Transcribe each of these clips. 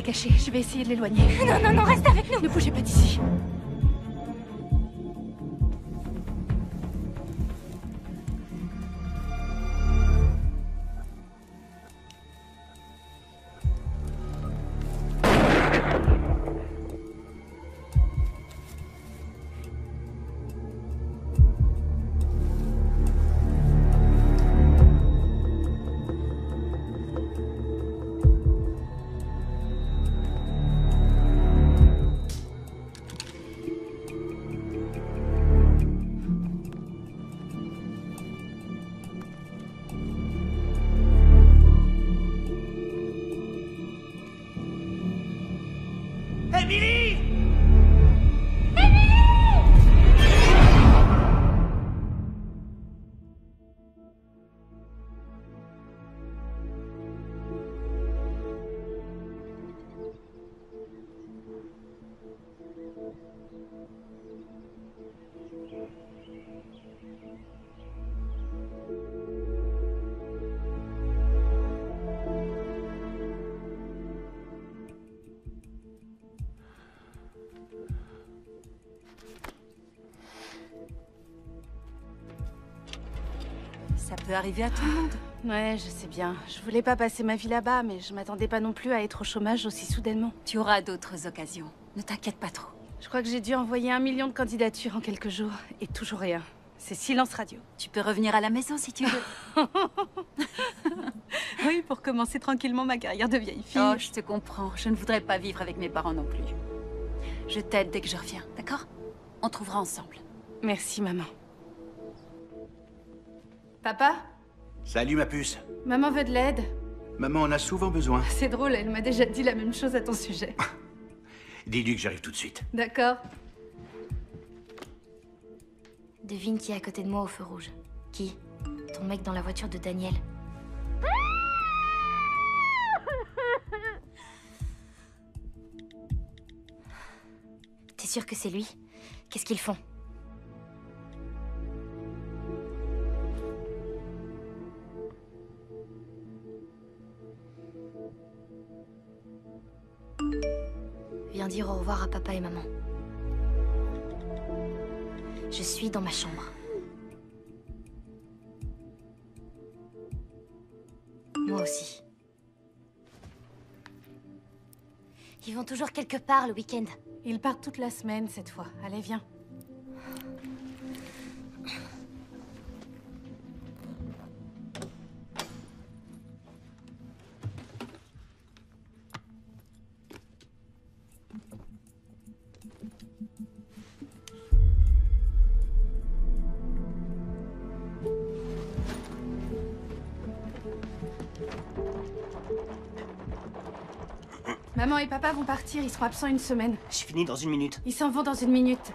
s'est caché. Je vais essayer de l'éloigner. Non, non, non, reste avec nous. Ne bougez pas d'ici. Emily! Ça peut arriver à tout le monde. Ouais, je sais bien. Je voulais pas passer ma vie là-bas, mais je m'attendais pas non plus à être au chômage aussi soudainement. Tu auras d'autres occasions. Ne t'inquiète pas trop. Je crois que j'ai dû envoyer 1 million de candidatures en quelques jours. Et toujours rien. C'est silence radio. Tu peux revenir à la maison si tu veux. Oui, pour commencer tranquillement ma carrière de vieille fille. Oh, je te comprends. Je ne voudrais pas vivre avec mes parents non plus. Je t'aide dès que je reviens, d'accord? On trouvera ensemble. Merci, maman. Papa? Salut ma puce. Maman veut de l'aide. Maman en a souvent besoin. C'est drôle, elle m'a déjà dit la même chose à ton sujet. Dis-lui que j'arrive tout de suite. D'accord. Devine qui est à côté de moi au feu rouge. Qui? Ton mec dans la voiture de Daniel. T'es sûr que c'est lui? Qu'est-ce qu'ils font? Viens dire au revoir à papa et maman. Je suis dans ma chambre. Moi aussi. Ils vont toujours quelque part le week-end. Ils partent toute la semaine cette fois. Allez, viens. Maman et papa vont partir, ils seront absents 1 semaine. Je finis dans 1 minute. Ils s'en vont dans 1 minute.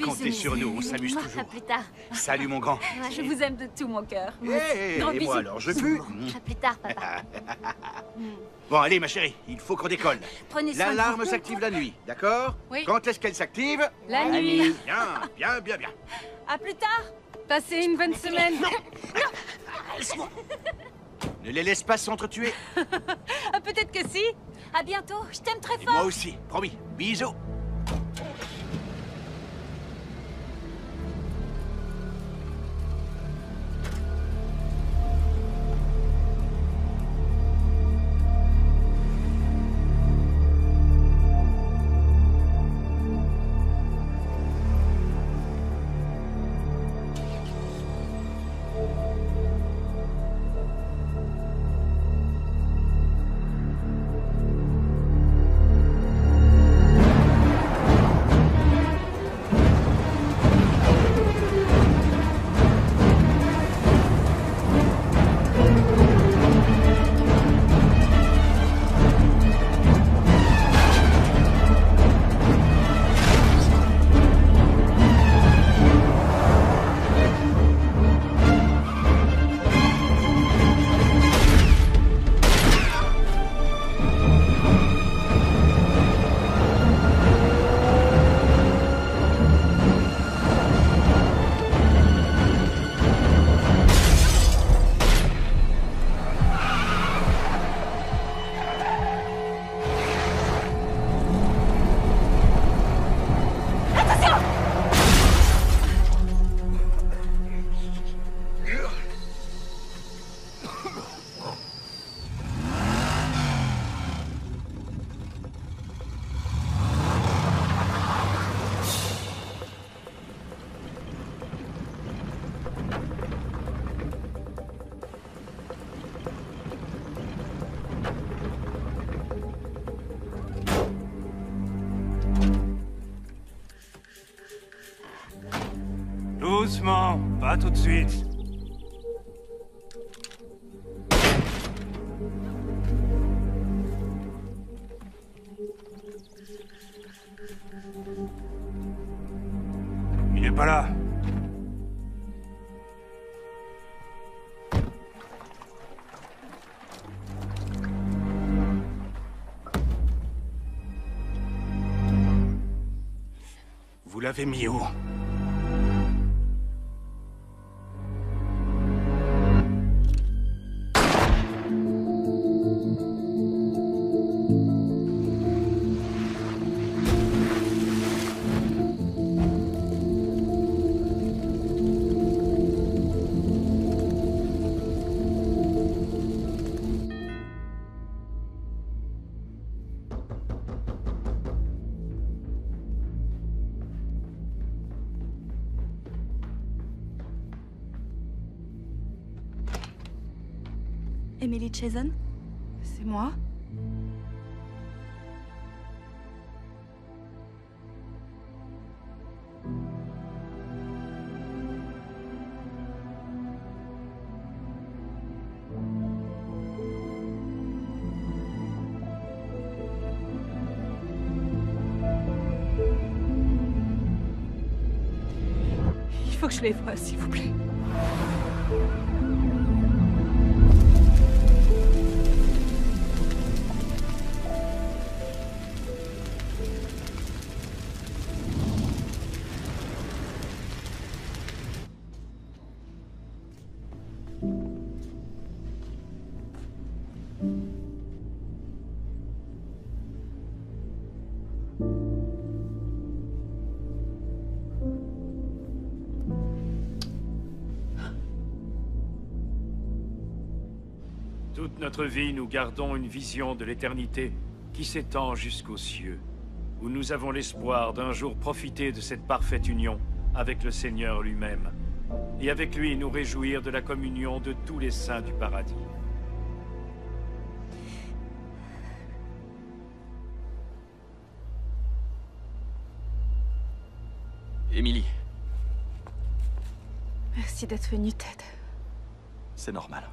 Comptez sur nous, on s'amuse À toujours. plus tard. Salut mon grand. Je vous aime de tout mon cœur. Hey, Gros et bisous. moi alors, je pue. À plus tard, papa. Bon, allez ma chérie, il faut qu'on décolle. Prenez soin de L'alarme vous. s'active la nuit, d'accord? Oui. Quand est-ce qu'elle s'active? La nuit. Bien, bien, bien. À plus tard. Passez une bonne semaine. Ne les laisse pas s'entretuer. Ah, peut-être que si. À bientôt. Je t'aime très Et fort. moi aussi, promis. Bisous. Doucement, pas tout de suite. Il n'est pas là. Vous l'avez mis où? Emily Chazen? C'est moi? Il faut que je les voie, s'il vous plaît. Toute notre vie, nous gardons une vision de l'éternité qui s'étend jusqu'aux cieux, où nous avons l'espoir d'un jour profiter de cette parfaite union avec le Seigneur lui-même, et avec lui nous réjouir de la communion de tous les saints du paradis. Emily, Merci d'être venu, Ted. c'est normal.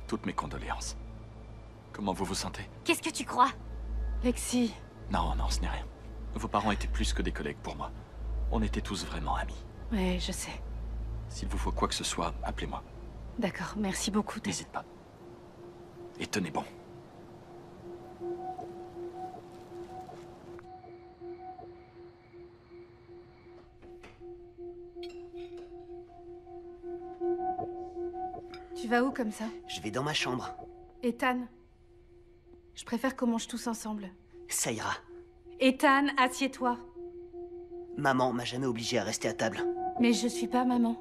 Toutes mes condoléances. Comment vous vous sentez? Qu'est-ce que tu crois? Lexi, Non, non, ce n'est rien. Vos parents étaient plus que des collègues pour moi. On était tous vraiment amis. ouais, je sais. S'il vous faut quoi que ce soit, appelez-moi. D'accord, merci beaucoup, Ted. N'hésite pas. Et tenez bon. Tu vas où comme ça? Je vais dans ma chambre. Ethan, je préfère qu'on mange tous ensemble. Ça ira. Ethan, assieds-toi. Maman m'a jamais obligé à rester à table. Mais je suis pas maman.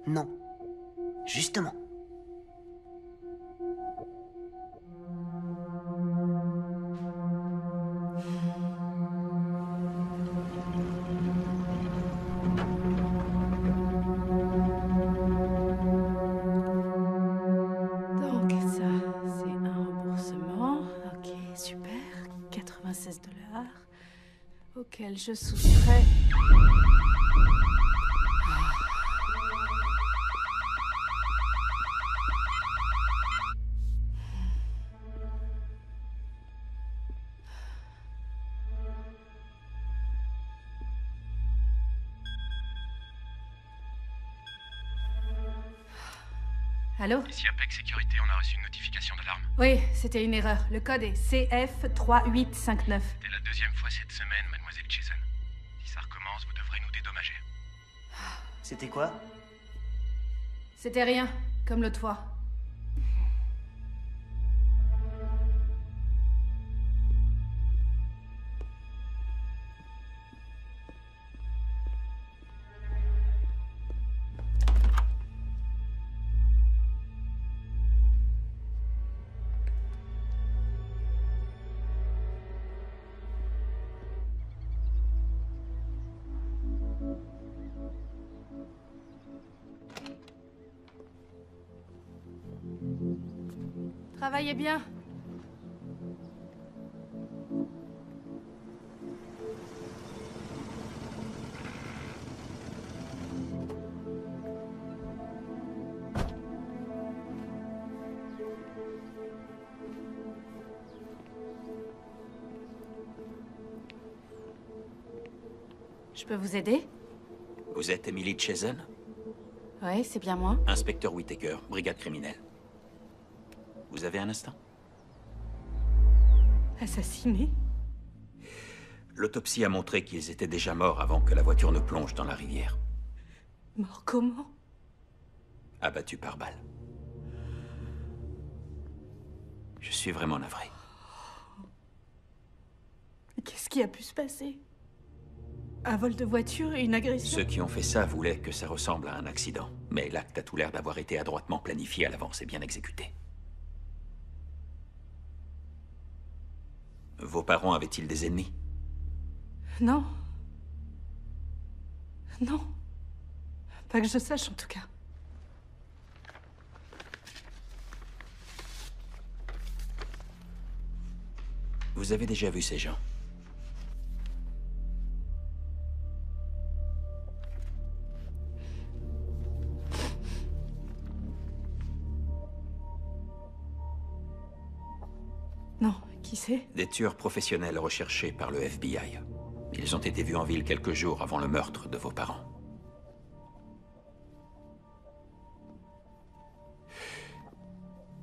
Non. Justement. Donc ça, c'est un remboursement. Ok, super. 96 $. Auquel je soustrais. Allô? Ici Apex Sécurité, on a reçu une notification d'alarme. Oui, c'était une erreur. Le code est CF3859. C'était la deuxième fois cette semaine, mademoiselle Chazen. Si ça recommence, vous devrez nous dédommager. C'était quoi? C'était rien, comme l'autre fois. Travaillez bien. Je peux vous aider? Vous êtes Emily Chazen? Ouais, c'est bien moi. Inspecteur Whittaker, brigade criminelle. Vous avez un instant? Assassiné? L'autopsie a montré qu'ils étaient déjà morts avant que la voiture ne plonge dans la rivière. Mort comment? Abattus par balle. Je suis vraiment navré. Qu'est-ce qui a pu se passer? Un vol de voiture et une agression? Ceux qui ont fait ça voulaient que ça ressemble à un accident. Mais l'acte a tout l'air d'avoir été adroitement planifié à l'avance et bien exécuté. Vos parents avaient-ils des ennemis? Non. Non. Pas que je sache, en tout cas. Vous avez déjà vu ces gens? Non, qui c'est? Des tueurs professionnels recherchés par le FBI. Ils ont été vus en ville quelques jours avant le meurtre de vos parents.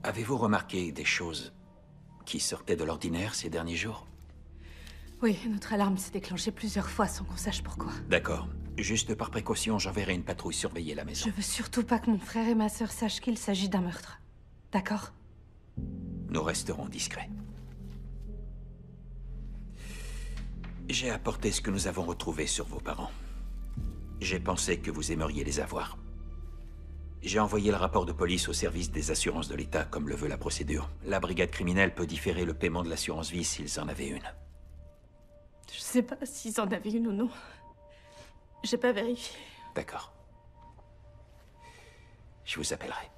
Avez-vous remarqué des choses qui sortaient de l'ordinaire ces derniers jours? Oui, notre alarme s'est déclenchée plusieurs fois sans qu'on sache pourquoi. D'accord. Juste par précaution, j'enverrai une patrouille surveiller la maison. Je veux surtout pas que mon frère et ma sœur sachent qu'il s'agit d'un meurtre. D'accord? Nous resterons discrets. J'ai apporté ce que nous avons retrouvé sur vos parents. J'ai pensé que vous aimeriez les avoir. J'ai envoyé le rapport de police au service des assurances de l'État, comme le veut la procédure. La brigade criminelle peut différer le paiement de l'assurance vie s'ils en avaient une. Je sais pas s'ils en avaient une ou non. J'ai pas vérifié. D'accord. Je vous appellerai.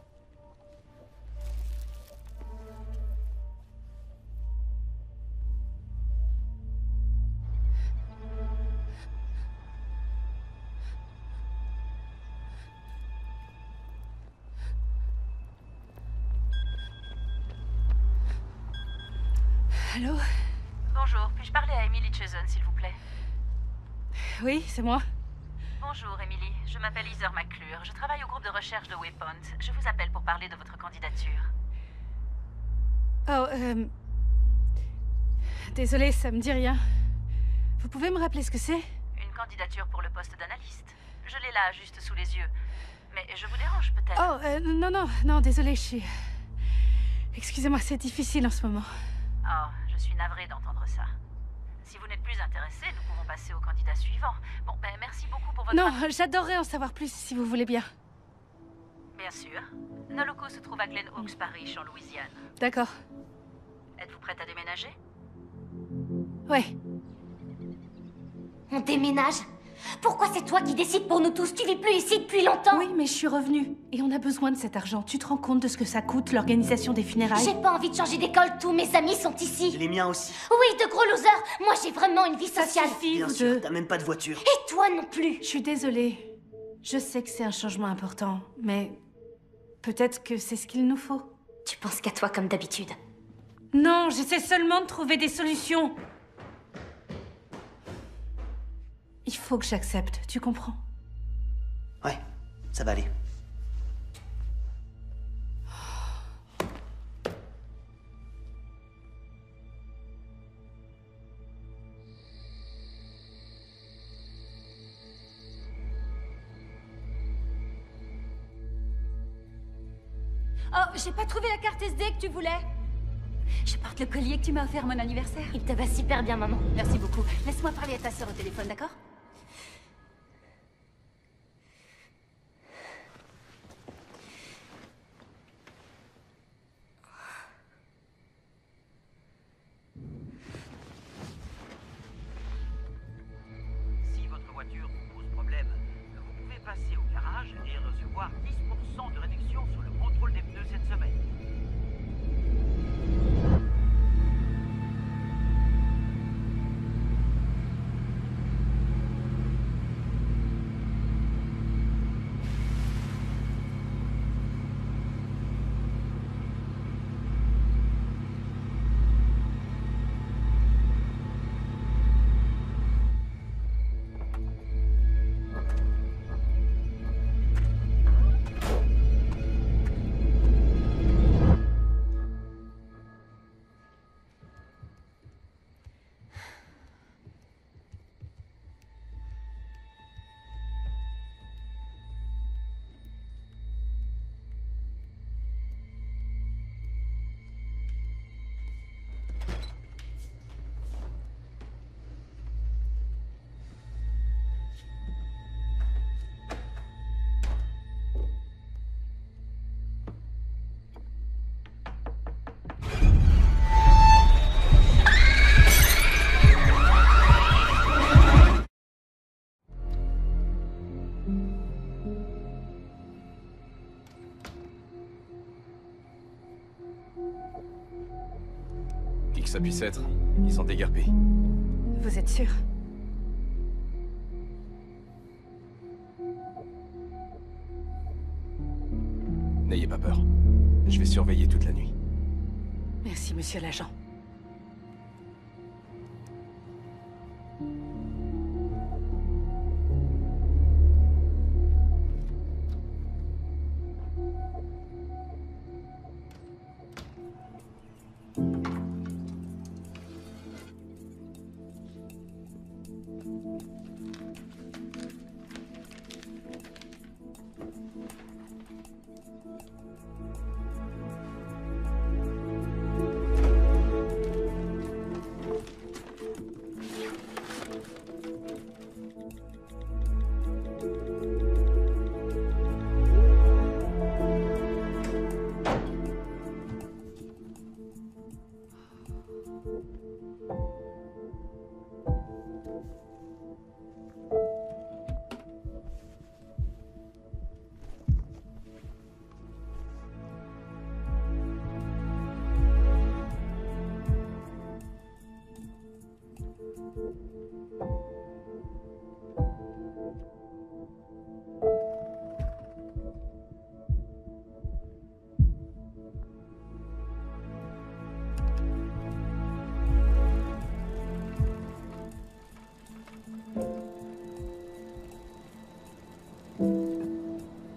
Allô? Bonjour, puis-je parler à Emily Chazen, s'il vous plaît? Oui, c'est moi. Bonjour, Emily. Je m'appelle Heather McClure. Je travaille au groupe de recherche de Waypoint. Je vous appelle pour parler de votre candidature. Oh, désolée, ça me dit rien. Vous pouvez me rappeler ce que c'est? Une candidature pour le poste d'analyste. Je l'ai là, juste sous les yeux. Mais je vous dérange peut-être? Oh, non, désolée, je suis... Excusez-moi, c'est difficile en ce moment. Oh, je suis navrée d'entendre ça. Si vous n'êtes plus intéressé, nous pouvons passer au candidat suivant. Bon, ben merci beaucoup pour votre... Non, j'adorerais en savoir plus, si vous voulez bien. Bien sûr. Nos locaux se trouvent à Glen Oaks Parish, en Louisiane. D'accord. Êtes-vous prête à déménager? Ouais. On déménage? Pourquoi c'est toi qui décides pour nous tous? Tu vis plus ici depuis longtemps? Oui, mais je suis revenue. Et on a besoin de cet argent. Tu te rends compte de ce que ça coûte, l'organisation des funérailles? J'ai pas envie de changer d'école, tous mes amis sont ici. Les miens aussi. Oui, de gros losers. Moi, j'ai vraiment une vie sociale. Bien sûr, t'as même pas de voiture. Et toi non plus. Je suis désolée. Je sais que c'est un changement important, mais... peut-être que c'est ce qu'il nous faut. Tu penses qu'à toi comme d'habitude. Non, j'essaie seulement de trouver des solutions. Il faut que j'accepte, tu comprends? Ouais, ça va aller. Oh, j'ai pas trouvé la carte SD que tu voulais. Je porte le collier que tu m'as offert à mon anniversaire. Il te va super bien, maman. Merci beaucoup. Laisse-moi parler à ta sœur au téléphone, d'accord? Si votre voiture vous pose problème, vous pouvez passer au garage et recevoir 10% de réduction sur le contrôle des pneus cette semaine. Qui que ça puisse être, ils sont déguerpés. Vous êtes sûr? N'ayez pas peur. Je vais surveiller toute la nuit. Merci, monsieur l'agent.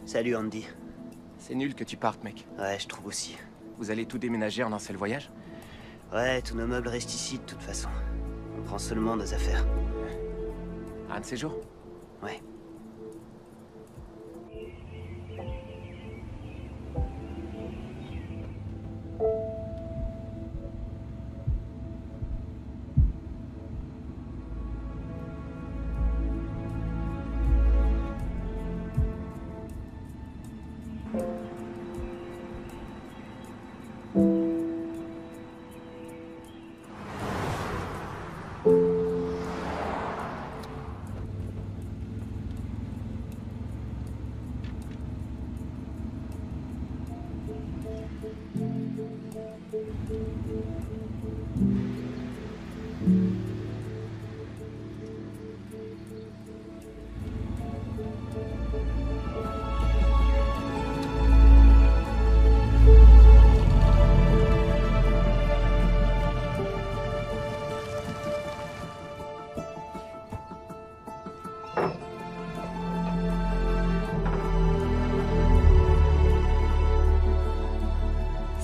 Salut Andy. C'est nul que tu partes, mec. Ouais, je trouve aussi. Vous allez tout déménager en un seul voyage? Ouais, tous nos meubles restent ici de toute façon. On prend seulement nos affaires. Un de ces jours? Ouais.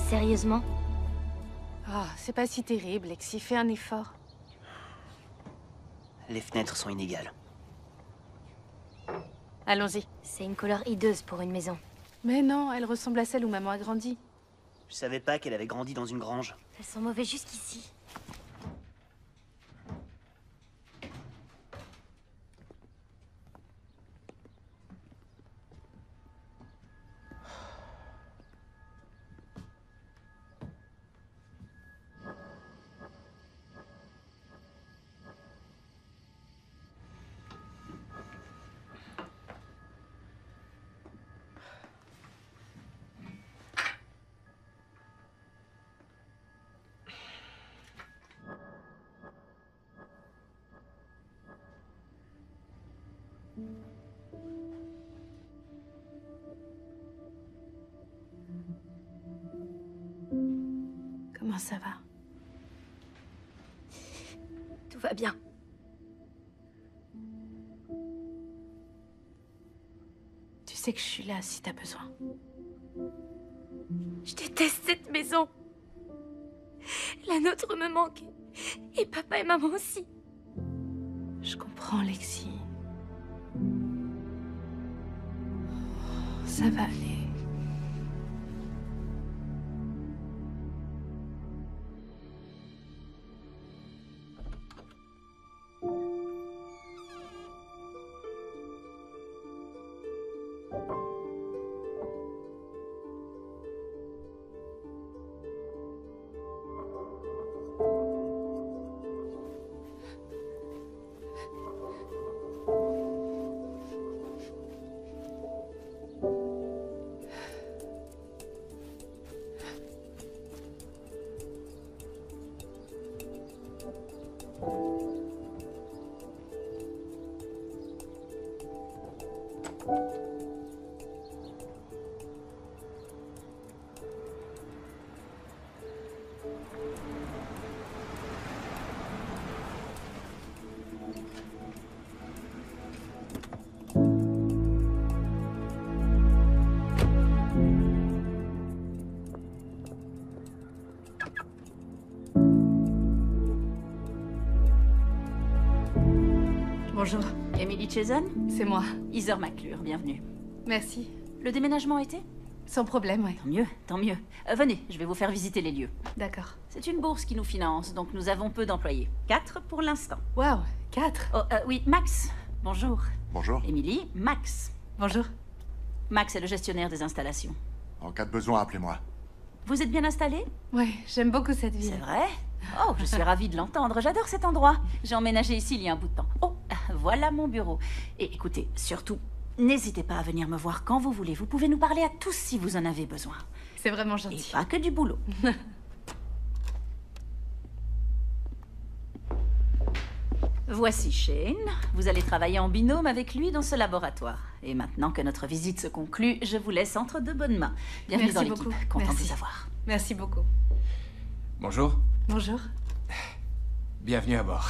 Sérieusement? Ah, c'est pas si terrible, Lexi. Fais un effort. Les fenêtres sont inégales. Allons-y. C'est une couleur hideuse pour une maison. Mais non, elle ressemble à celle où maman a grandi. Je savais pas qu'elle avait grandi dans une grange. Elles sont mauvaises jusqu'ici. Comment ça va? Tout va bien. Tu sais que je suis là si t'as besoin. Je déteste cette maison. La nôtre me manque. Et papa et maman aussi. Je comprends, Lexi. Ça va aller. Bonjour. Emily Chazen? C'est moi. Heather McClure, bienvenue. Merci. Le déménagement a été? Sans problème, oui. Tant mieux, tant mieux. Venez, je vais vous faire visiter les lieux. D'accord. C'est une bourse qui nous finance, donc nous avons peu d'employés. 4 pour l'instant. Waouh, 4. Oh, oui, Max. Bonjour. Bonjour. Emily, Max. Bonjour. Max est le gestionnaire des installations. En cas de besoin, appelez-moi. Vous êtes bien installé? Oui, j'aime beaucoup cette ville. C'est vrai? Oh, je suis ravie de l'entendre. J'adore cet endroit. J'ai emménagé ici il y a un bout de temps. Oh, voilà mon bureau. Et écoutez, surtout, n'hésitez pas à venir me voir quand vous voulez. Vous pouvez nous parler à tous si vous en avez besoin. C'est vraiment gentil. Et pas que du boulot. Voici Shane. Vous allez travailler en binôme avec lui dans ce laboratoire. Et maintenant que notre visite se conclut, je vous laisse entre de bonnes mains. Bienvenue dans l'équipe. Content de vous avoir. Merci beaucoup. Bonjour. Bonjour. Bienvenue à bord.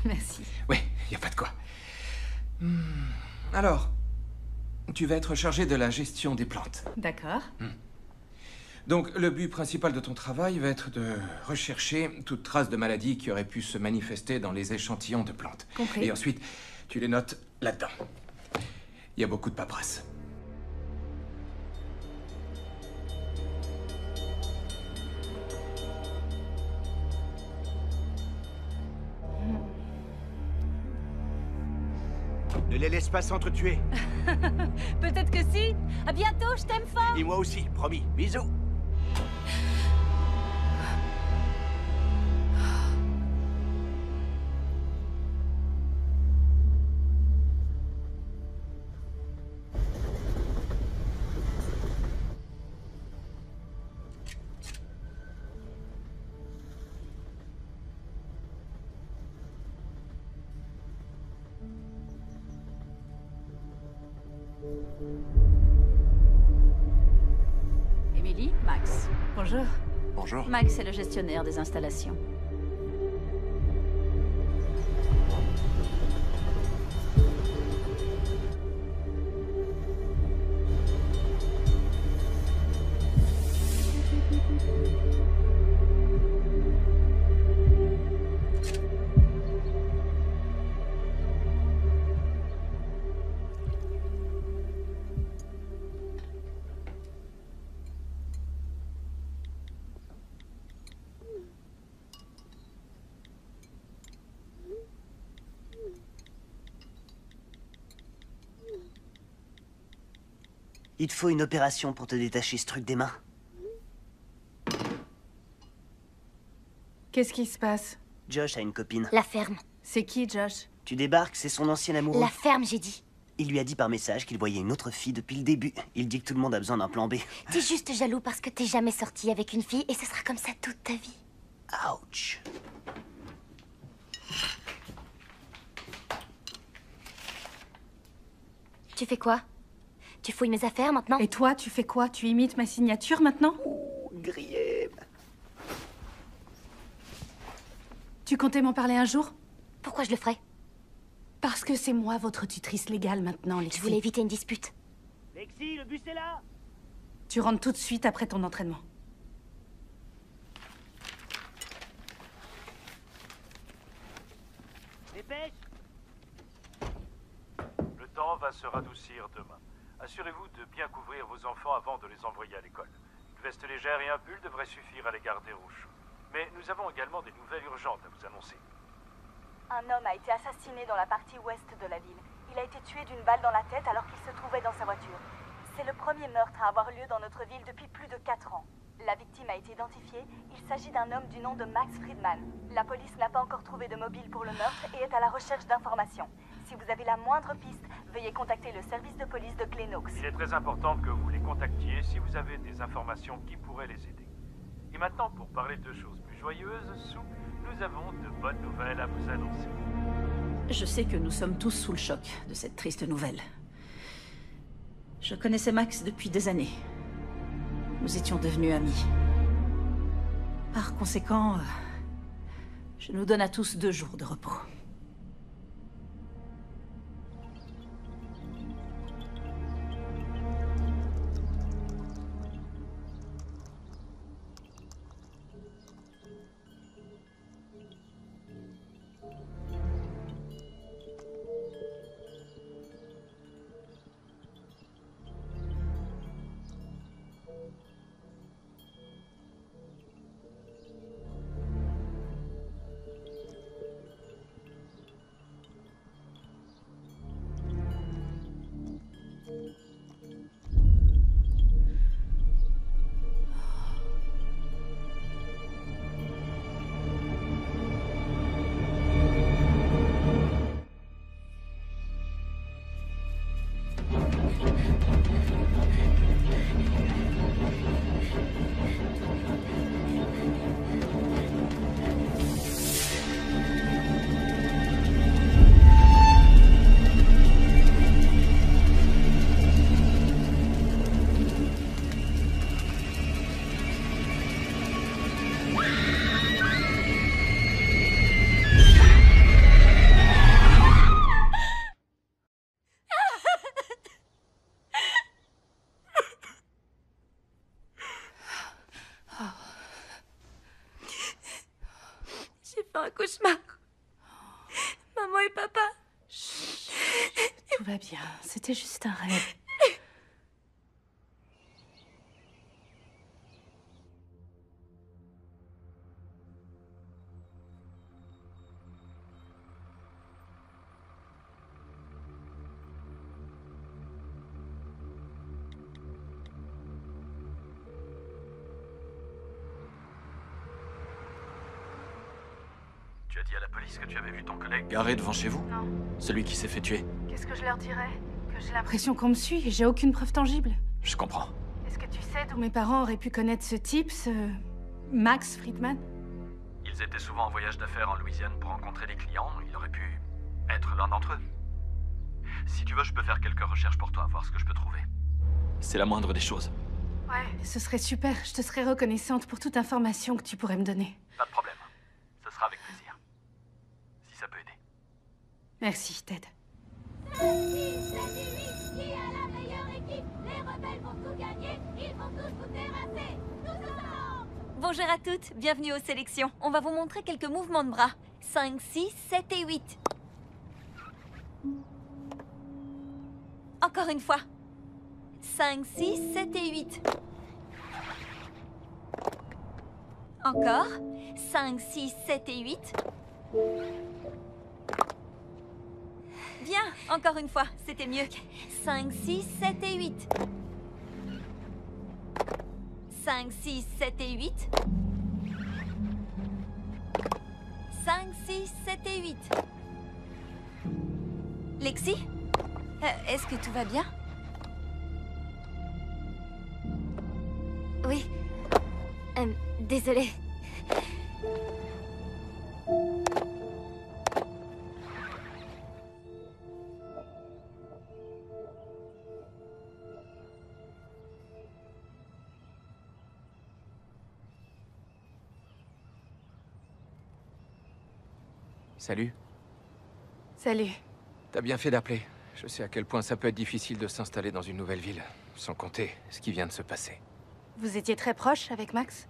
Merci. Oui, y a pas de quoi. Alors, tu vas être chargé de la gestion des plantes. D'accord. Donc, le but principal de ton travail va être de rechercher toute trace de maladie qui aurait pu se manifester dans les échantillons de plantes. Compris. Et ensuite, tu les notes là-dedans. Il y a beaucoup de paperasse. Ne les laisse pas s'entretuer. Peut-être que si. À bientôt, je t'aime fort. Et moi aussi, promis. Bisous. Emily, Max. Bonjour. Bonjour. Max est le gestionnaire des installations. Il te faut une opération pour te détacher ce truc des mains. Qu'est-ce qui se passe? Josh a une copine. La ferme. C'est qui, Josh? Tu débarques, c'est son ancien amoureux. La ferme, j'ai dit. Il lui a dit par message qu'il voyait une autre fille depuis le début. Il dit que tout le monde a besoin d'un plan B. T'es juste jaloux parce que t'es jamais sorti avec une fille et ce sera comme ça toute ta vie. Ouch. Tu fais quoi? Tu fouilles mes affaires maintenant? Et toi, tu fais quoi? Tu imites ma signature maintenant? Grillé. Tu comptais m'en parler un jour? Pourquoi je le ferais? Parce que c'est moi votre tutrice légale maintenant, Lexi. Je voulais éviter une dispute. Lexi, le bus est là. Tu rentres tout de suite après ton entraînement. Dépêche. Le temps va se radoucir demain. Assurez-vous de bien couvrir vos enfants avant de les envoyer à l'école. Une veste légère et un pull devraient suffire à les garder au chaud. Mais nous avons également des nouvelles urgentes à vous annoncer. Un homme a été assassiné dans la partie ouest de la ville. Il a été tué d'une balle dans la tête alors qu'il se trouvait dans sa voiture. C'est le premier meurtre à avoir lieu dans notre ville depuis plus de 4 ans. La victime a été identifiée. Il s'agit d'un homme du nom de Max Friedman. La police n'a pas encore trouvé de mobile pour le meurtre et est à la recherche d'informations. Si vous avez la moindre piste, veuillez contacter le service de police de Glenox. Il est très important que vous les contactiez si vous avez des informations qui pourraient les aider. Et maintenant, pour parler de choses plus joyeuses, Sue, nous avons de bonnes nouvelles à vous annoncer. Je sais que nous sommes tous sous le choc de cette triste nouvelle. Je connaissais Max depuis des années. Nous étions devenus amis. Par conséquent, je nous donne à tous 2 jours de repos. un cauchemar. Maman et papa. Chut, tout va bien. C'était juste un rêve. Tu as dit à la police que tu avais vu ton collègue garé devant chez vous? Non. Celui qui s'est fait tuer? Qu'est-ce que je leur dirais? Que j'ai l'impression qu'on me suit et j'ai aucune preuve tangible. Je comprends. Est-ce que tu sais d'où mes parents auraient pu connaître ce type, ce... Max Friedman? Ils étaient souvent en voyage d'affaires en Louisiane pour rencontrer des clients. Il aurait pu être l'un d'entre eux. Si tu veux, je peux faire quelques recherches pour toi, voir ce que je peux trouver. C'est la moindre des choses. Ouais, ce serait super. Je te serais reconnaissante pour toute information que tu pourrais me donner. Pas de problème. Ce sera avec plaisir. Si ça peut aider. Merci, Ted. Qui a la meilleure équipe? Les rebelles vont tout gagner. Ils vont tous vous terrasser. Tous ensemble. Bonjour à toutes, bienvenue aux sélections. On va vous montrer quelques mouvements de bras. 5, 6, 7 et 8. Encore une fois. 5, 6, 7 et 8. Encore. 5, 6, 7 et 8. Bien, encore une fois, c'était mieux. 5, 6, 7 et 8. 5, 6, 7 et 8. 5, 6, 7 et 8. Lexi? Est-ce que tout va bien? Oui. Désolée. Salut. Salut. T'as bien fait d'appeler. Je sais à quel point ça peut être difficile de s'installer dans une nouvelle ville, sans compter ce qui vient de se passer. Vous étiez très proche avec Max?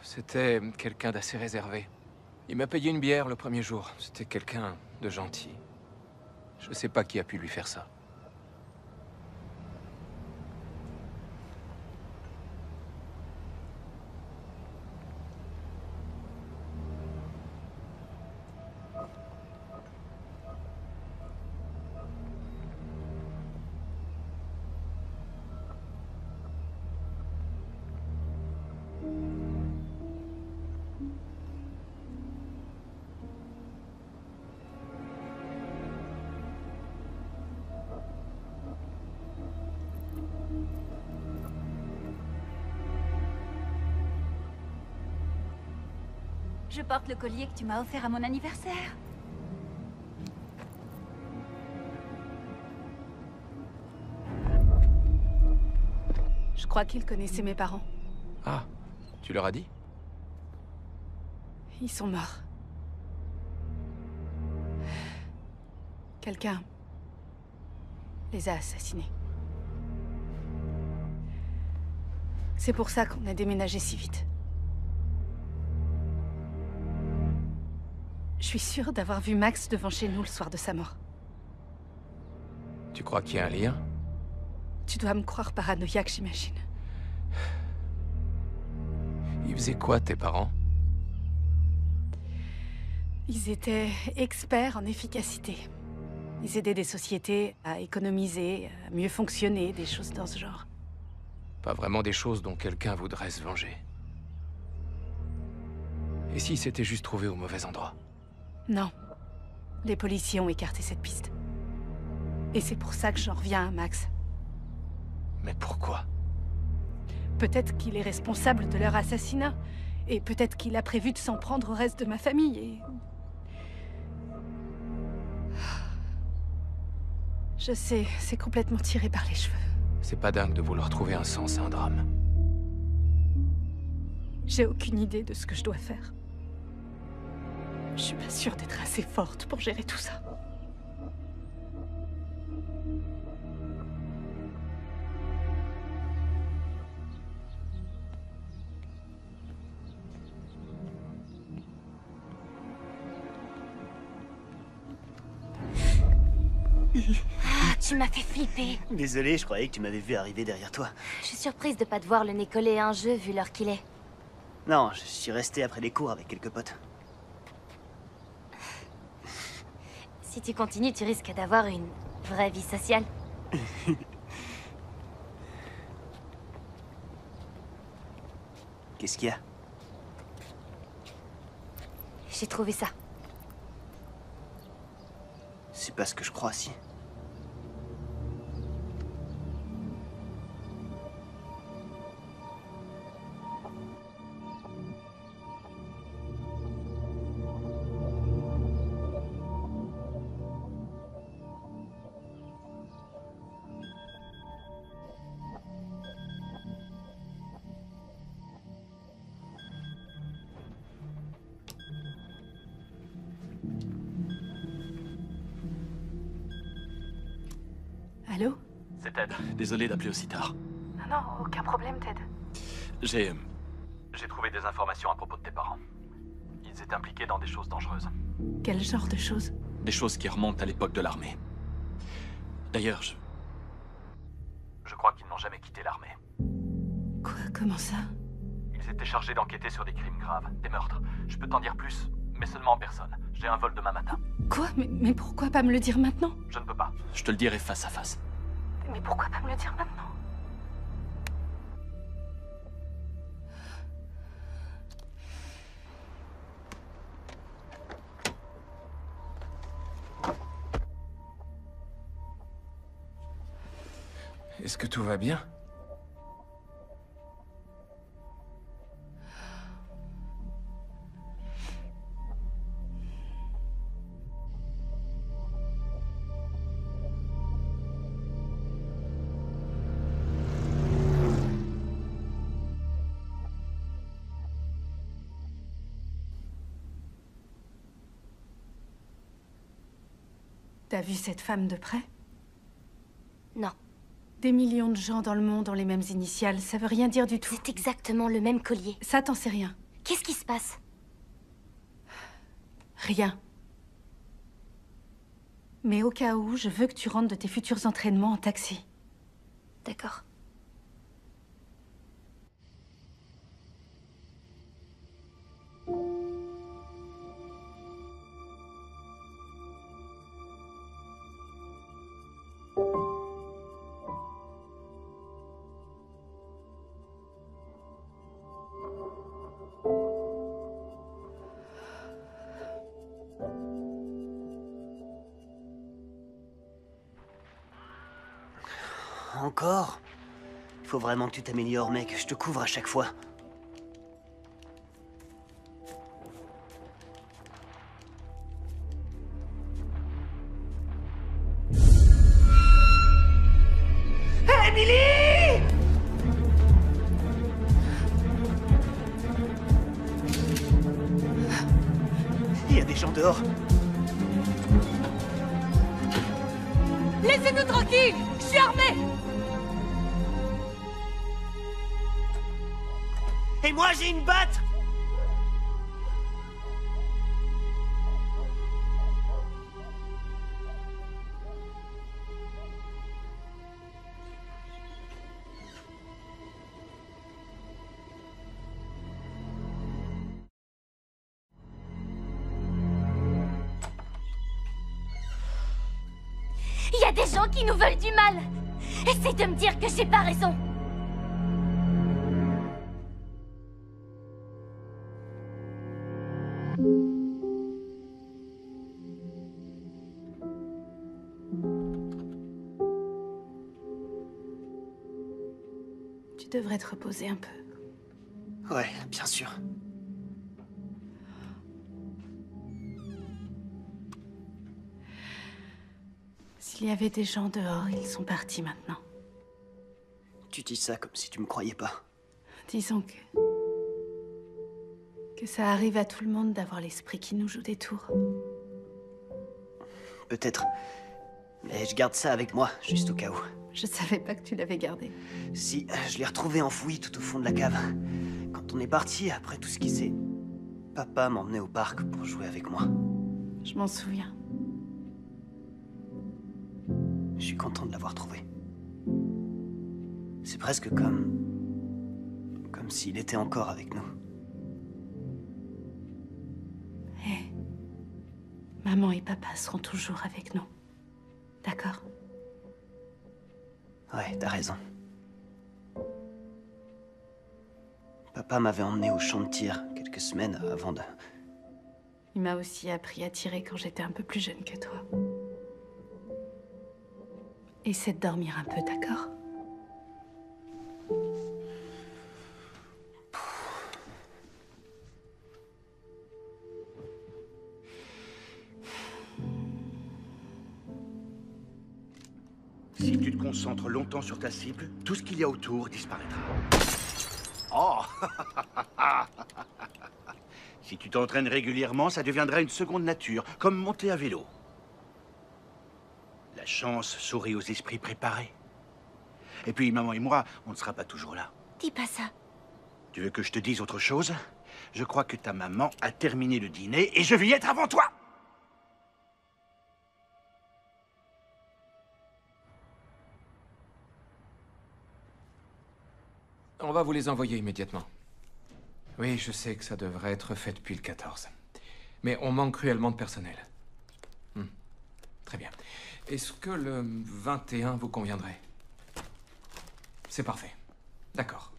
C'était quelqu'un d'assez réservé. Il m'a payé une bière le premier jour. C'était quelqu'un de gentil. Je sais pas qui a pu lui faire ça. Je porte le collier que tu m'as offert à mon anniversaire. Je crois qu'il connaissait mes parents. Ah, tu leur as dit? Ils sont morts. Quelqu'un les a assassinés. C'est pour ça qu'on a déménagé si vite. Je suis sûre d'avoir vu Max devant chez nous le soir de sa mort. Tu crois qu'il y a un lien? Tu dois me croire paranoïaque, j'imagine. Ils faisaient quoi, tes parents? Ils étaient experts en efficacité. Ils aidaient des sociétés à économiser, à mieux fonctionner, des choses dans ce genre. Pas vraiment des choses dont quelqu'un voudrait se venger. Et s'ils s'étaient juste trouvés au mauvais endroit? Non. Les policiers ont écarté cette piste. Et c'est pour ça que j'en reviens à Max. Mais pourquoi? Peut-être qu'il est responsable de leur assassinat. Et peut-être qu'il a prévu de s'en prendre au reste de ma famille et... Je sais, c'est complètement tiré par les cheveux. C'est pas dingue de vouloir trouver un sens à un drame. J'ai aucune idée de ce que je dois faire. Je suis pas sûre d'être assez forte pour gérer tout ça. Ah, tu m'as fait flipper. Désolé, je croyais que tu m'avais vu arriver derrière toi. Je suis surprise de pas te voir le nez collé à un jeu vu l'heure qu'il est. Non, je suis resté après les cours avec quelques potes. Si tu continues, tu risques d'avoir une vraie vie sociale. Qu'est-ce qu'il y a? J'ai trouvé ça. C'est pas ce que je crois, si. Allô? C'est Ted. Désolé d'appeler aussi tard. Non, aucun problème, Ted. J'ai trouvé des informations à propos de tes parents. Ils étaient impliqués dans des choses dangereuses. Quel genre de choses? Des choses qui remontent à l'époque de l'armée. D'ailleurs, je crois qu'ils n'ont jamais quitté l'armée. Quoi? Comment ça? Ils étaient chargés d'enquêter sur des crimes graves, des meurtres. Je peux t'en dire plus, mais seulement en personne. J'ai un vol demain matin. Quoi? Mais pourquoi pas me le dire maintenant? Je ne peux pas. Je te le dirai face à face. Mais pourquoi pas me le dire maintenant? Est-ce que tout va bien? T'as vu cette femme de près? Non. Des millions de gens dans le monde ont les mêmes initiales, ça veut rien dire du tout. C'est exactement le même collier. Ça, t'en sais rien. Qu'est-ce qui se passe? Rien. Mais au cas où, je veux que tu rentres de tes futurs entraînements en taxi. D'accord. Encore? Il faut vraiment que tu t'améliores, mec. Je te couvre à chaque fois. Emily! Il y a des gens dehors. Laissez-nous tranquilles! Je suis armé! Et moi, j'ai une batte! Il y a des gens qui nous veulent du mal. Essaye de me dire que j'ai pas raison. Tu devrais te reposer un peu. Ouais, bien sûr. S'il y avait des gens dehors, ils sont partis maintenant. Tu dis ça comme si tu me croyais pas. Disons que ça arrive à tout le monde d'avoir l'esprit qui nous joue des tours. Peut-être. Mais je garde ça avec moi, juste au cas où. Je savais pas que tu l'avais gardé. Si, je l'ai retrouvé enfoui tout au fond de la cave. Quand on est parti, après tout ce qui s'est... Papa m'emmenait au parc pour jouer avec moi. Je m'en souviens. Je suis content de l'avoir trouvé. C'est presque comme s'il était encore avec nous. Hé, maman et papa seront toujours avec nous. D'accord? Ouais, t'as raison. Papa m'avait emmené au champ de tir quelques semaines avant de... Il m'a aussi appris à tirer quand j'étais un peu plus jeune que toi. Essaie de dormir un peu, d'accord? Si tu te concentres longtemps sur ta cible, tout ce qu'il y a autour disparaîtra. Oh! Si tu t'entraînes régulièrement, ça deviendra une seconde nature, comme monter à vélo. La chance sourit aux esprits préparés. Et puis, maman et moi, on ne sera pas toujours là. Dis pas ça. Tu veux que je te dise autre chose? Je crois que ta maman a terminé le dîner et je vais y être avant toi! On va vous les envoyer immédiatement. Oui, je sais que ça devrait être fait depuis le 14. Mais on manque cruellement de personnel. Très bien. Est-ce que le 21 vous conviendrait? C'est parfait. D'accord.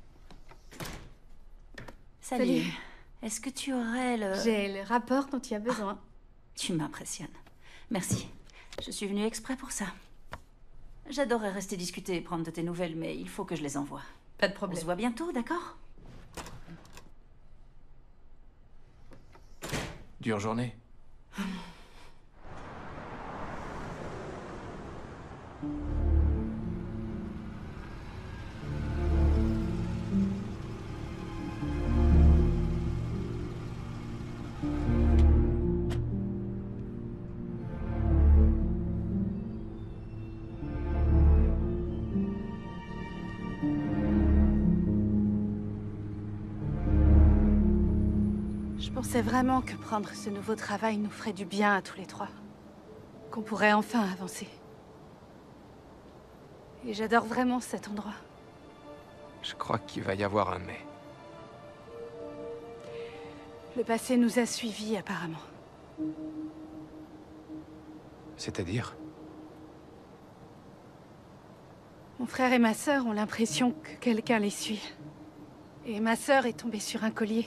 Salut. Est-ce que tu aurais le... J'ai le rapport dont tu as besoin. Tu m'impressionnes. Merci. Je suis venue exprès pour ça. J'adorerais rester discuter et prendre de tes nouvelles, mais il faut que je les envoie. Pas de problème. On se voit bientôt, d'accord? Dure journée. Je pensais vraiment que prendre ce nouveau travail nous ferait du bien à tous les trois. Qu'on pourrait enfin avancer. Et j'adore vraiment cet endroit. Je crois qu'il va y avoir un mais. Le passé nous a suivis, apparemment. C'est-à-dire? Mon frère et ma sœur ont l'impression que quelqu'un les suit. Et ma sœur est tombée sur un collier.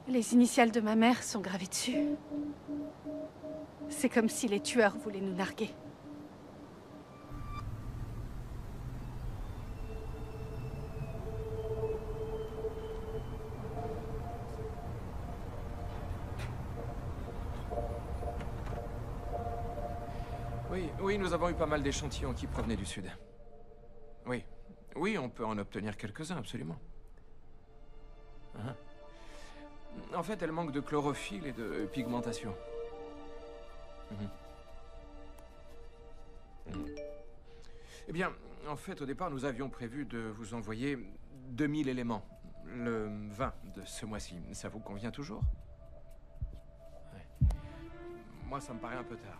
Les initiales de ma mère sont gravées dessus. C'est comme si les tueurs voulaient nous narguer. Oui, nous avons eu pas mal d'échantillons qui provenaient du sud. Oui, on peut en obtenir quelques-uns, absolument. En fait, elle manque de chlorophylle et de pigmentation. Eh bien, en fait, au départ, nous avions prévu de vous envoyer 2000 éléments. Le 20 de ce mois-ci. Ça vous convient toujours? Moi, ça me paraît un peu tard.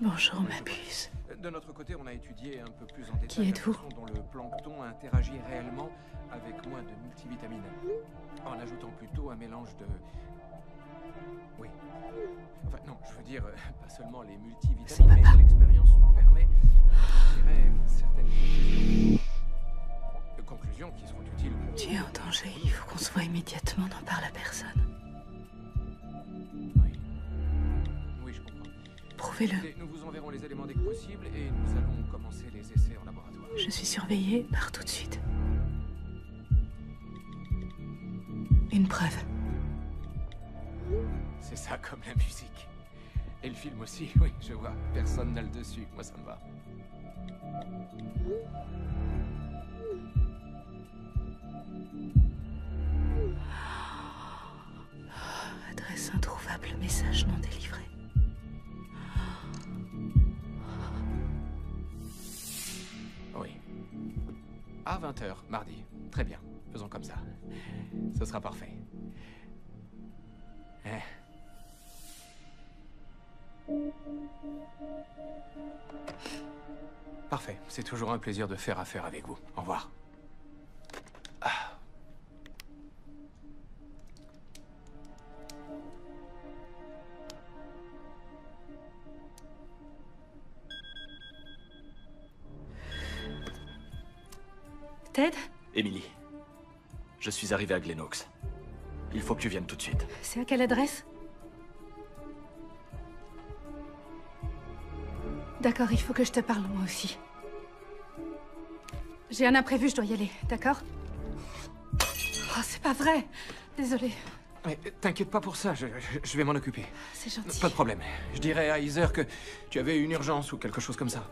Bonjour, ma puce. De notre côté, on a étudié un peu plus en détail Qui êtes-vous? la façon dont le plancton interagit réellement avec moins de multivitamines, en ajoutant plutôt un mélange de... Oui. Enfin, non, je veux dire, pas seulement les multivitamines, mais l'expérience nous permet de tirer certaines conclusions qui seront utiles. Tu es en danger, il faut qu'on se voit immédiatement, n'en parle à personne. Oui, je comprends. Prouvez-le. Nous vous enverrons les éléments dès que possible et nous allons commencer les essais en laboratoire. Je suis surveillée par tout de suite. Une preuve. C'est ça comme la musique. Et le film aussi, oui, je vois. Personne n'a le dessus, moi ça me va. Adresse introuvable, message non délivré. Oui. À 20h, mardi. Très bien. Faisons comme ça. Ce sera parfait. Parfait. C'est toujours un plaisir de faire affaire avec vous. Au revoir. Ted? Emily, je suis arrivé à Glenox. Il faut que tu viennes tout de suite. C'est à quelle adresse? D'accord, il faut que je te parle moi aussi. J'ai un imprévu, je dois y aller, d'accord? Oh, c'est pas vrai. Désolée. Mais t'inquiète pas pour ça, je vais m'en occuper. C'est gentil. Pas de problème. Je dirai à Heather que tu avais une urgence ou quelque chose comme ça.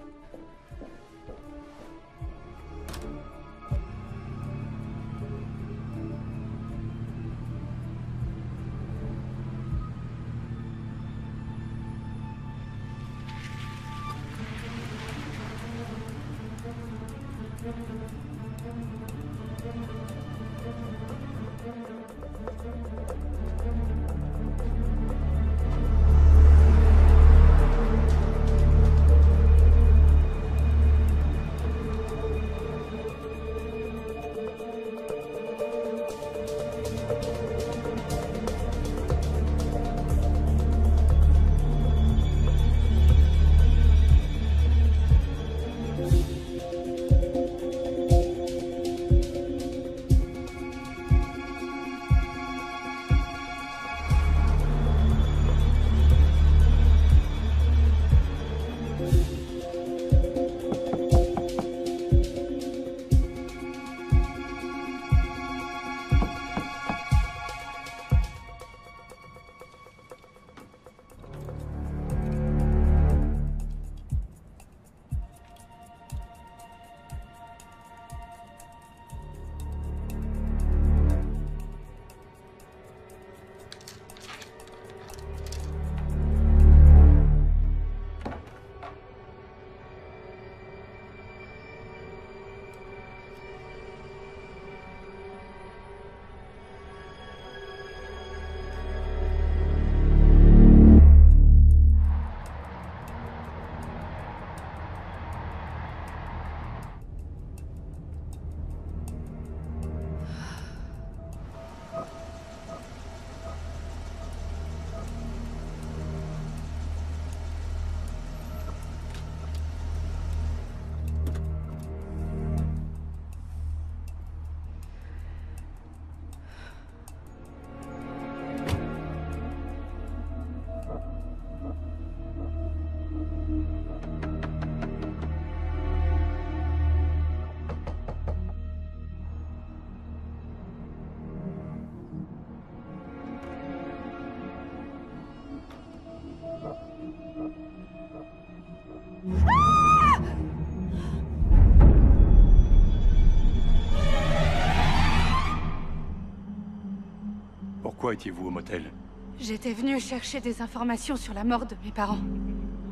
Pourquoi étiez-vous au motel? J'étais venue chercher des informations sur la mort de mes parents.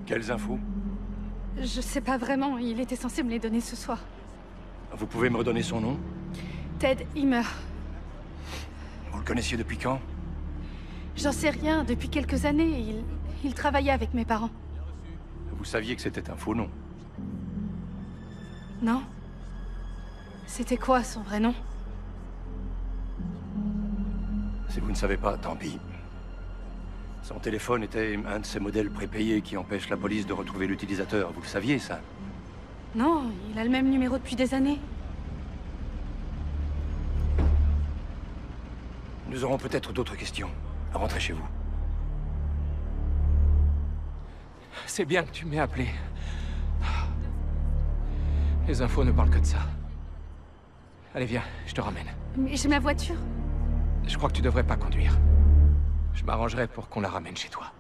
Quelles infos? Je sais pas vraiment, il était censé me les donner ce soir. Vous pouvez me redonner son nom? Ted Himmer. Vous le connaissiez depuis quand? J'en sais rien, depuis quelques années, il travaillait avec mes parents. Vous saviez que c'était un faux nom? Non? C'était quoi son vrai nom? Si vous ne savez pas, tant pis. Son téléphone était un de ces modèles prépayés qui empêchent la police de retrouver l'utilisateur. Vous le saviez, ça? Non, il a le même numéro depuis des années. Nous aurons peut-être d'autres questions. Rentrez chez vous. C'est bien que tu m'aies appelé. Les infos ne parlent que de ça. Allez, viens, je te ramène. Mais j'ai ma voiture. Je crois que tu devrais pas conduire. Je m'arrangerai pour qu'on la ramène chez toi.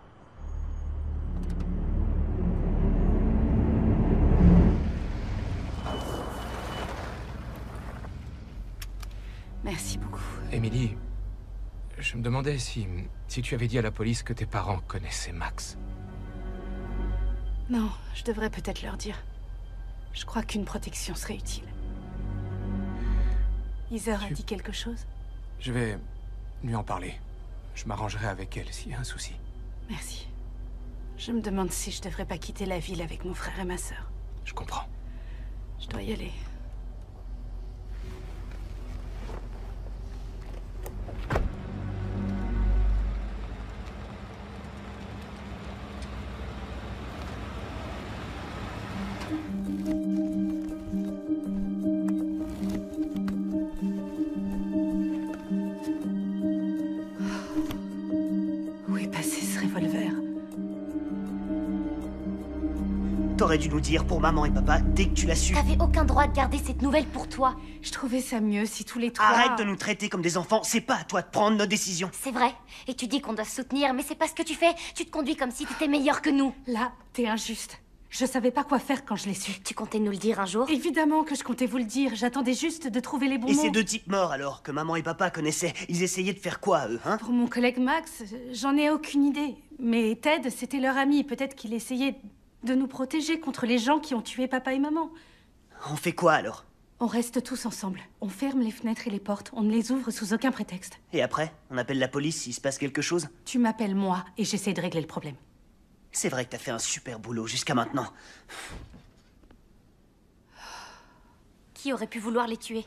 Merci beaucoup. Emily, je me demandais si tu avais dit à la police que tes parents connaissaient Max. Non, je devrais peut-être leur dire. Je crois qu'une protection serait utile. Heather a dit quelque chose? Je vais lui en parler. Je m'arrangerai avec elle s'il y a un souci. Merci. Je me demande si je devrais pas quitter la ville avec mon frère et ma sœur. Je comprends. Je dois y aller. Où est passé ce revolver? T'aurais dû nous dire pour maman et papa dès que tu l'as su. T'avais aucun droit de garder cette nouvelle pour toi. Je trouvais ça mieux si tous les trois... Arrête de nous traiter comme des enfants, c'est pas à toi de prendre nos décisions. C'est vrai. Et tu dis qu'on doit se soutenir, mais c'est pas ce que tu fais. Tu te conduis comme si t'étais meilleur que nous. Là, t'es injuste. Je savais pas quoi faire quand je l'ai su. Tu comptais nous le dire un jour? Évidemment que je comptais vous le dire. J'attendais juste de trouver les bons mots. Et ces deux types morts alors, que maman et papa connaissaient, ils essayaient de faire quoi, eux, hein? Pour mon collègue Max, j'en ai aucune idée. Mais Ted, c'était leur ami. Peut-être qu'il essayait de nous protéger contre les gens qui ont tué papa et maman. On fait quoi alors? On reste tous ensemble. On ferme les fenêtres et les portes. On ne les ouvre sous aucun prétexte. Et après, on appelle la police s'il se passe quelque chose? Tu m'appelles moi et j'essaie de régler le problème. C'est vrai que t'as fait un super boulot jusqu'à maintenant. Qui aurait pu vouloir les tuer?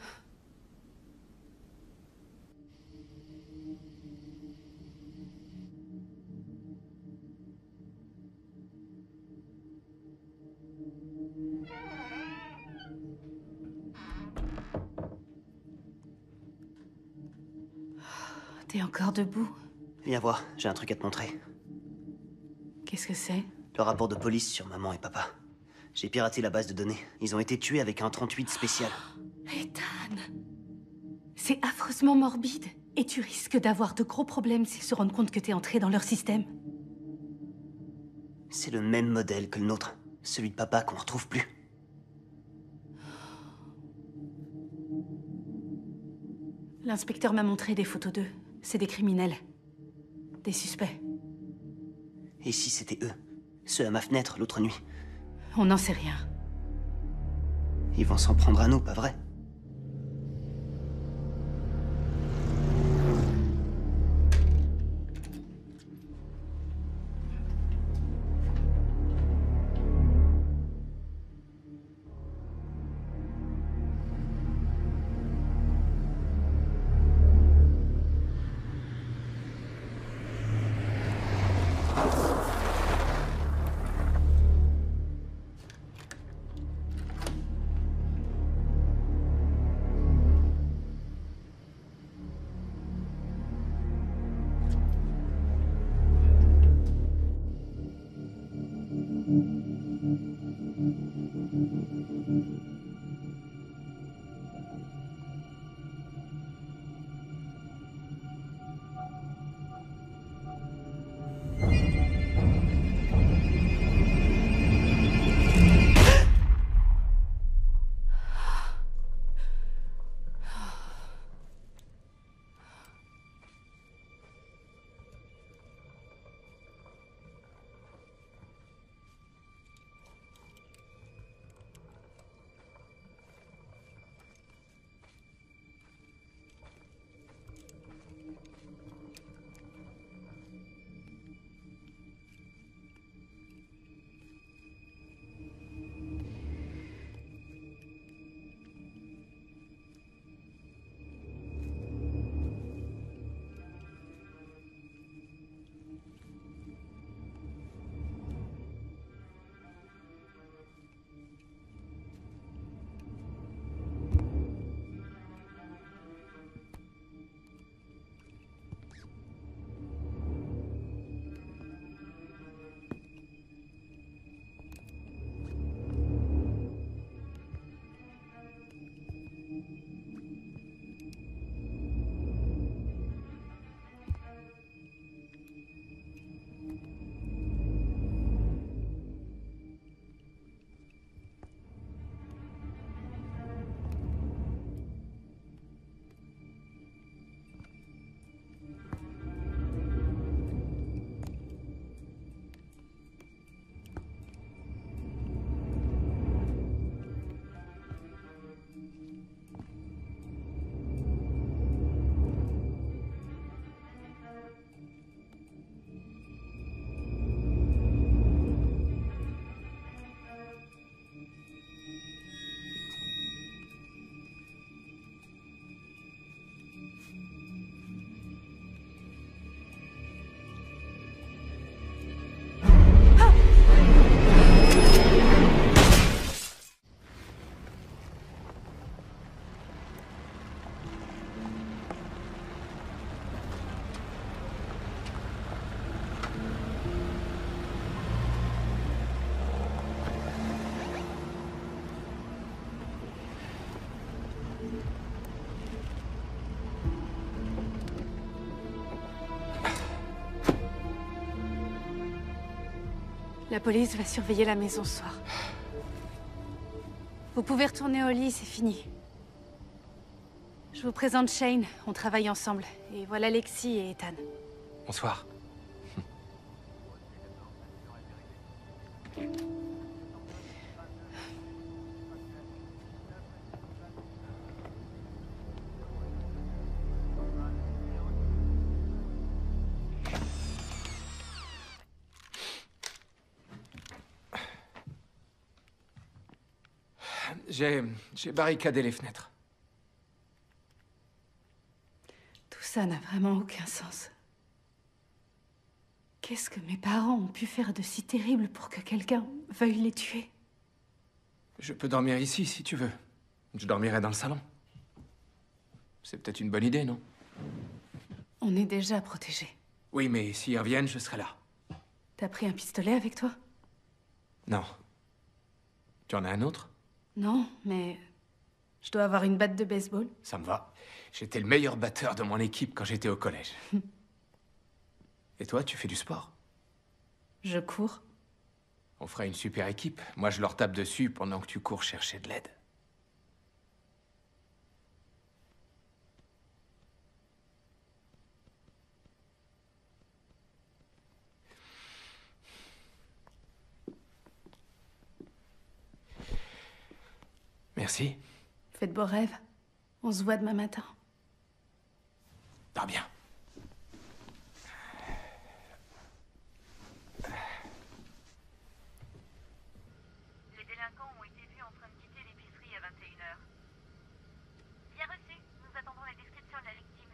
T'es encore debout? Viens voir, j'ai un truc à te montrer. Qu'est-ce que c'est? Le rapport de police sur maman et papa. J'ai piraté la base de données. Ils ont été tués avec un 38 spécial. Ethan! C'est affreusement morbide. Et tu risques d'avoir de gros problèmes s'ils se rendent compte que t'es entré dans leur système. C'est le même modèle que le nôtre. Celui de papa qu'on retrouve plus. L'inspecteur m'a montré des photos d'eux. C'est des criminels. Des suspects. Et si c'était eux? Ceux à ma fenêtre l'autre nuit. On n'en sait rien. Ils vont s'en prendre à nous, pas vrai? La police va surveiller la maison ce soir. Vous pouvez retourner au lit, c'est fini. Je vous présente Shane, on travaille ensemble. Et voilà Lexi et Ethan. Bonsoir. J'ai barricadé les fenêtres. Tout ça n'a vraiment aucun sens. Qu'est-ce que mes parents ont pu faire de si terrible pour que quelqu'un veuille les tuer? Je peux dormir ici, si tu veux. Je dormirai dans le salon. C'est peut-être une bonne idée, non? On est déjà protégés. Oui, mais s'ils reviennent, je serai là. T'as pris un pistolet avec toi? Non. Tu en as un autre? Non, mais... je dois avoir une batte de baseball. Ça me va. J'étais le meilleur batteur de mon équipe quand j'étais au collège. Et toi, tu fais du sport? Je cours. On fera une super équipe. Moi, je leur tape dessus pendant que tu cours chercher de l'aide. Merci. Fais de beaux rêves. On se voit demain matin. Pas bien. Les délinquants ont été vus en train de quitter l'épicerie à 21h. Bien reçu. Nous attendons la description de la victime.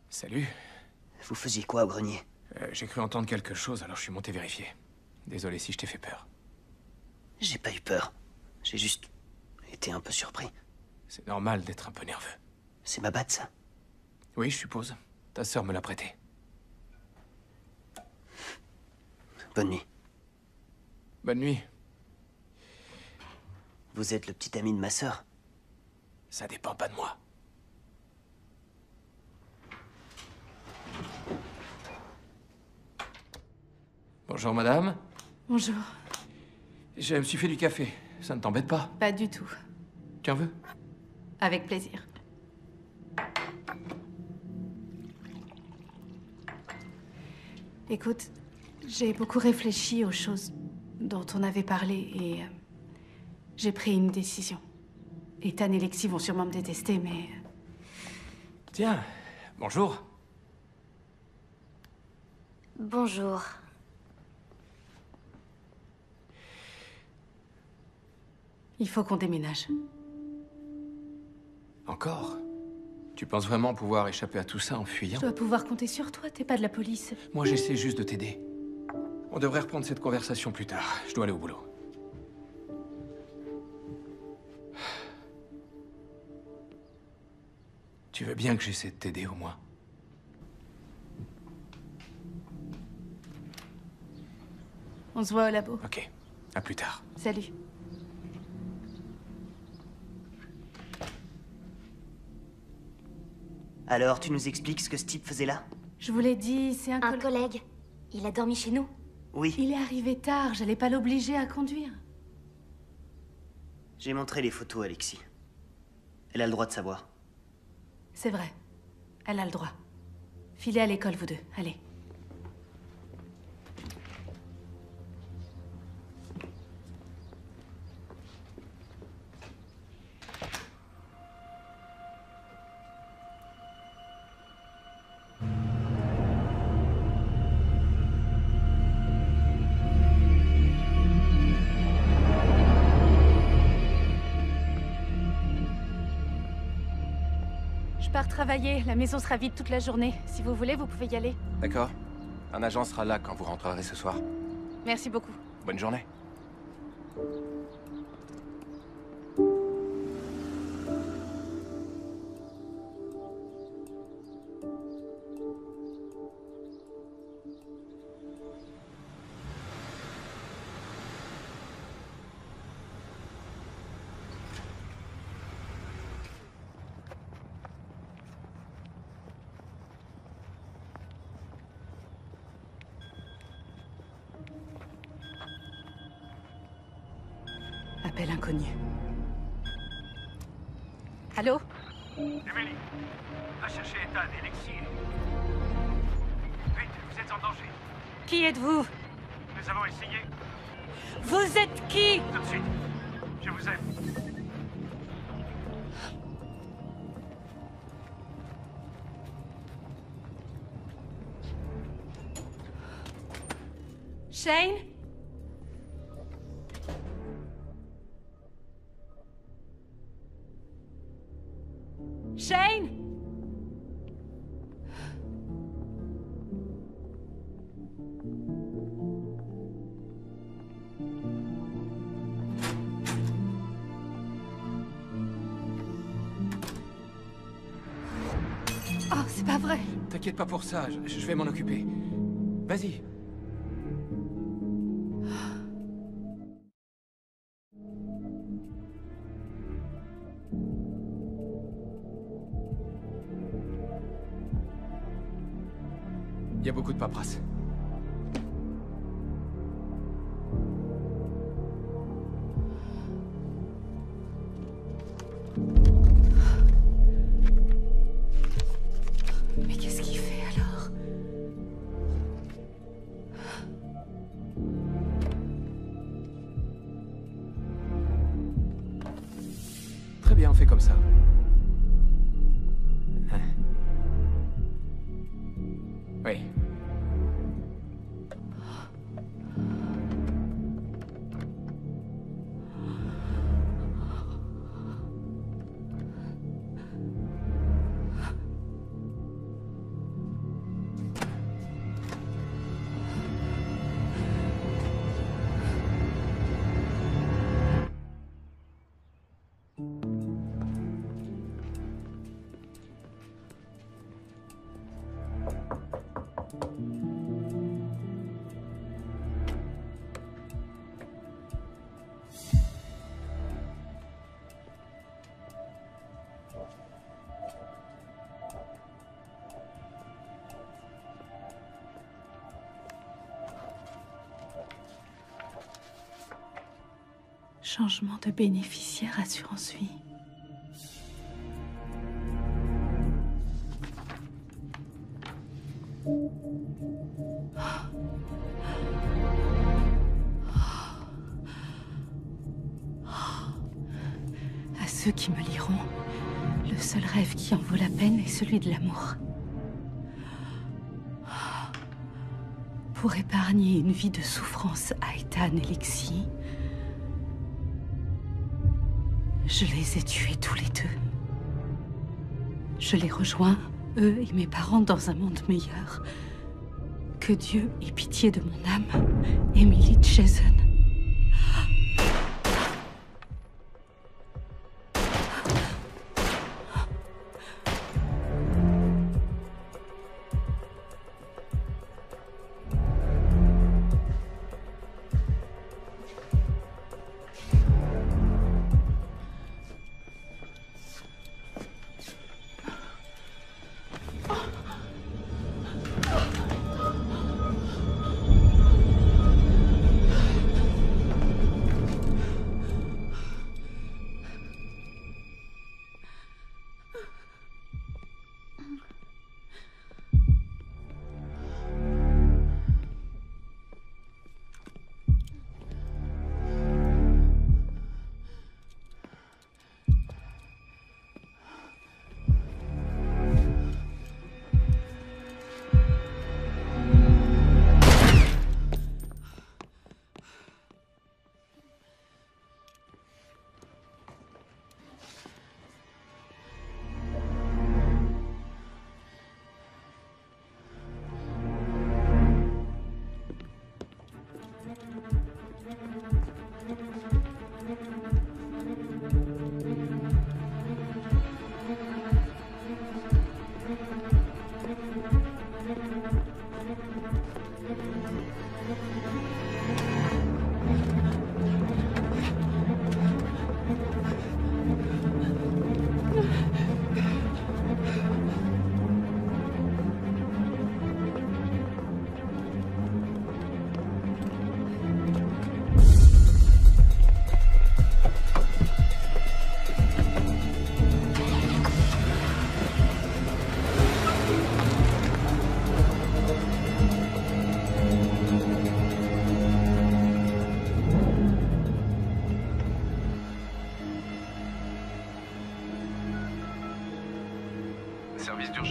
Salut. Vous faisiez quoi au grenier? J'ai cru entendre quelque chose, alors je suis monté vérifier. Désolé si je t'ai fait peur. J'ai pas eu peur. J'ai juste été un peu surpris. C'est normal d'être un peu nerveux. C'est ma batte, ça? Oui, je suppose. Ta sœur me l'a prêtée. Bonne nuit. Bonne nuit. Vous êtes le petit ami de ma sœur? Ça dépend pas de moi. Bonjour, madame. Bonjour. Je me suis fait du café. Ça ne t'embête pas? Pas du tout. Tu en veux? Avec plaisir. Écoute, j'ai beaucoup réfléchi aux choses dont on avait parlé et j'ai pris une décision. Ethan et Lexi vont sûrement me détester, mais... Tiens, bonjour. Bonjour. Il faut qu'on déménage. Encore? Tu penses vraiment pouvoir échapper à tout ça en Je fuyant? dois pouvoir compter sur toi, t'es pas de la police. Moi, j'essaie juste de t'aider. On devrait reprendre cette conversation plus tard. Je dois aller au boulot. Tu veux bien que j'essaie de t'aider, au moins? On se voit au labo. Ok. À plus tard. Salut. Alors, tu nous expliques ce que ce type faisait là? Je vous l'ai dit, c'est un collègue. Il a dormi chez nous. Oui. Il est arrivé tard, j'allais pas l'obliger à conduire. J'ai montré les photos à Lexi. Elle a le droit de savoir. C'est vrai. Elle a le droit. Filez à l'école, vous deux. Allez. part travailler. La maison sera vide toute la journée. Si vous voulez, vous pouvez y aller. D'accord. Un agent sera là quand vous rentrerez ce soir. Merci beaucoup. Bonne journée. Appel inconnu. Allô? Emily, va chercher Ethan et Lexi. Vite, vous êtes en danger. Qui êtes-vous? Nous avons essayé. Vous êtes qui? Tout de suite. Je vous aime. Shane? Shane? Oh, c'est pas vrai. T'inquiète pas pour ça, je vais m'en occuper. Vas-y. Il y a beaucoup de paperasse. Mais qu'est-ce qu'il fait alors? Très bien, on fait comme ça. Oui. Changement de bénéficiaire assurance vie. À ceux qui me liront, le seul rêve qui en vaut la peine est celui de l'amour. Pour épargner une vie de souffrance à Ethan et Lexi, je les ai tués tous les deux. Je les rejoins, eux et mes parents, dans un monde meilleur. Que Dieu ait pitié de mon âme, Emily Jason.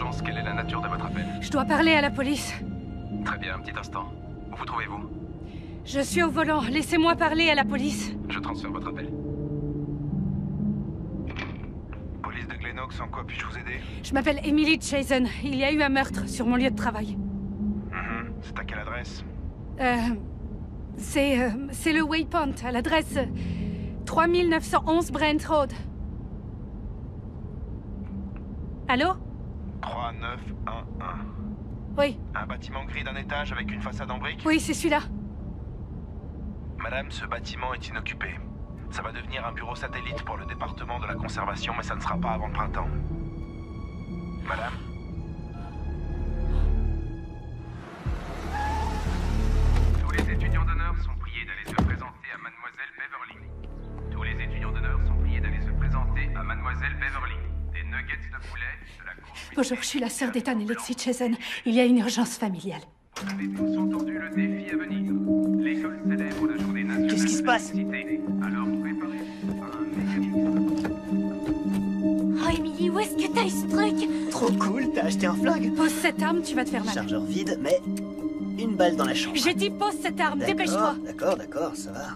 d'urgence, quelle est la nature de votre appel? Je dois parler à la police. Très bien, un petit instant. Où vous trouvez-vous? Je suis au volant. Laissez-moi parler à la police. Je transfère votre appel. Police de Glenox, en quoi puis-je vous aider? Je m'appelle Emily Chazen. Il y a eu un meurtre sur mon lieu de travail. C'est à quelle adresse? C'est le Waypoint, à l'adresse 3911 Brent Road. Allô? 3911. Oui. Un bâtiment gris d'un étage avec une façade en briques? Oui, c'est celui-là. Madame, ce bâtiment est inoccupé. Ça va devenir un bureau satellite pour le département de la conservation, mais ça ne sera pas avant le printemps. Madame? Tous les étudiants d'honneur sont priés d'aller se présenter à Mademoiselle Beverly. Tous les étudiants d'honneur sont priés d'aller se présenter à Mademoiselle Beverly. Des nuggets de poulet, de la cour... Bonjour, je suis la sœur d'Ethan et Lexi Chazen. Il y a une urgence familiale. Vous avez tous entendu le défi à venir. L'école célèbre la journée nationale. Qu'est-ce qui se passe? Alors préparez-vous à un mécanisme. Oh, Emily, où est-ce que t'as eu ce truc? Trop cool, t'as acheté un flingue? Pose cette arme, tu vas te faire mal. Chargeur vide, mais une balle dans la chambre. J'ai dit pose cette arme, dépêche-toi. D'accord, ça va.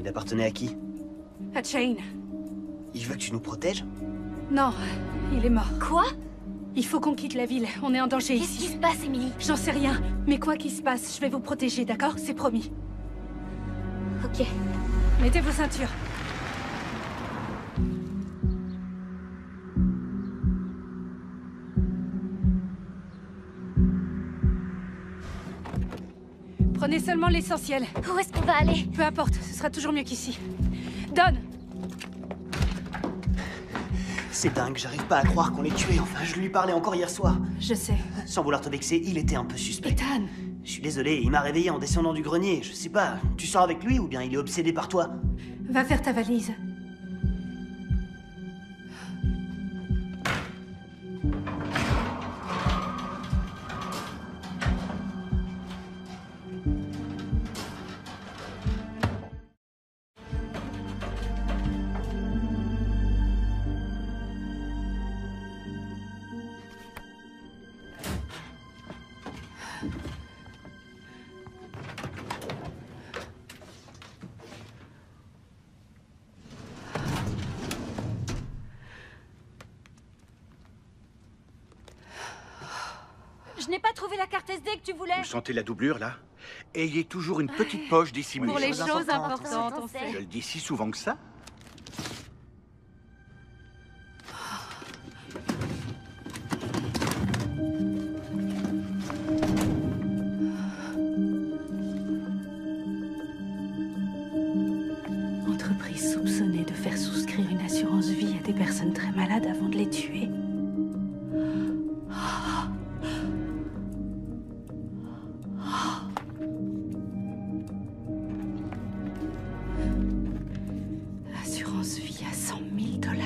Il appartenait à qui? À Shane. Il veut que tu nous protèges? Non, il est mort. Quoi? Il faut qu'on quitte la ville, on est en danger ici. Qu'est-ce qui se passe, Emily? J'en sais rien, mais quoi qu'il se passe, je vais vous protéger, d'accord? C'est promis. Ok. Mettez vos ceintures. Prenez seulement l'essentiel. Où est-ce qu'on va aller? Peu importe, ce sera toujours mieux qu'ici. Donne! C'est dingue, j'arrive pas à croire qu'on l'ait tué. Enfin, je lui parlais encore hier soir. Je sais. Sans vouloir te vexer, il était un peu suspect. Ethan! Je suis désolé, il m'a réveillé en descendant du grenier. Je sais pas, tu sors avec lui ou bien il est obsédé par toi? Va faire ta valise. Je n'ai pas trouvé la carte SD que tu voulais. Vous sentez la doublure, là? Ayez toujours une petite poche dissimulée. Pour les choses importantes, on sait. Je le dis si souvent que ça. Entreprise soupçonnée de faire souscrire une assurance vie à des personnes très malades avant de les tuer. Assurance vie à 100 000 $.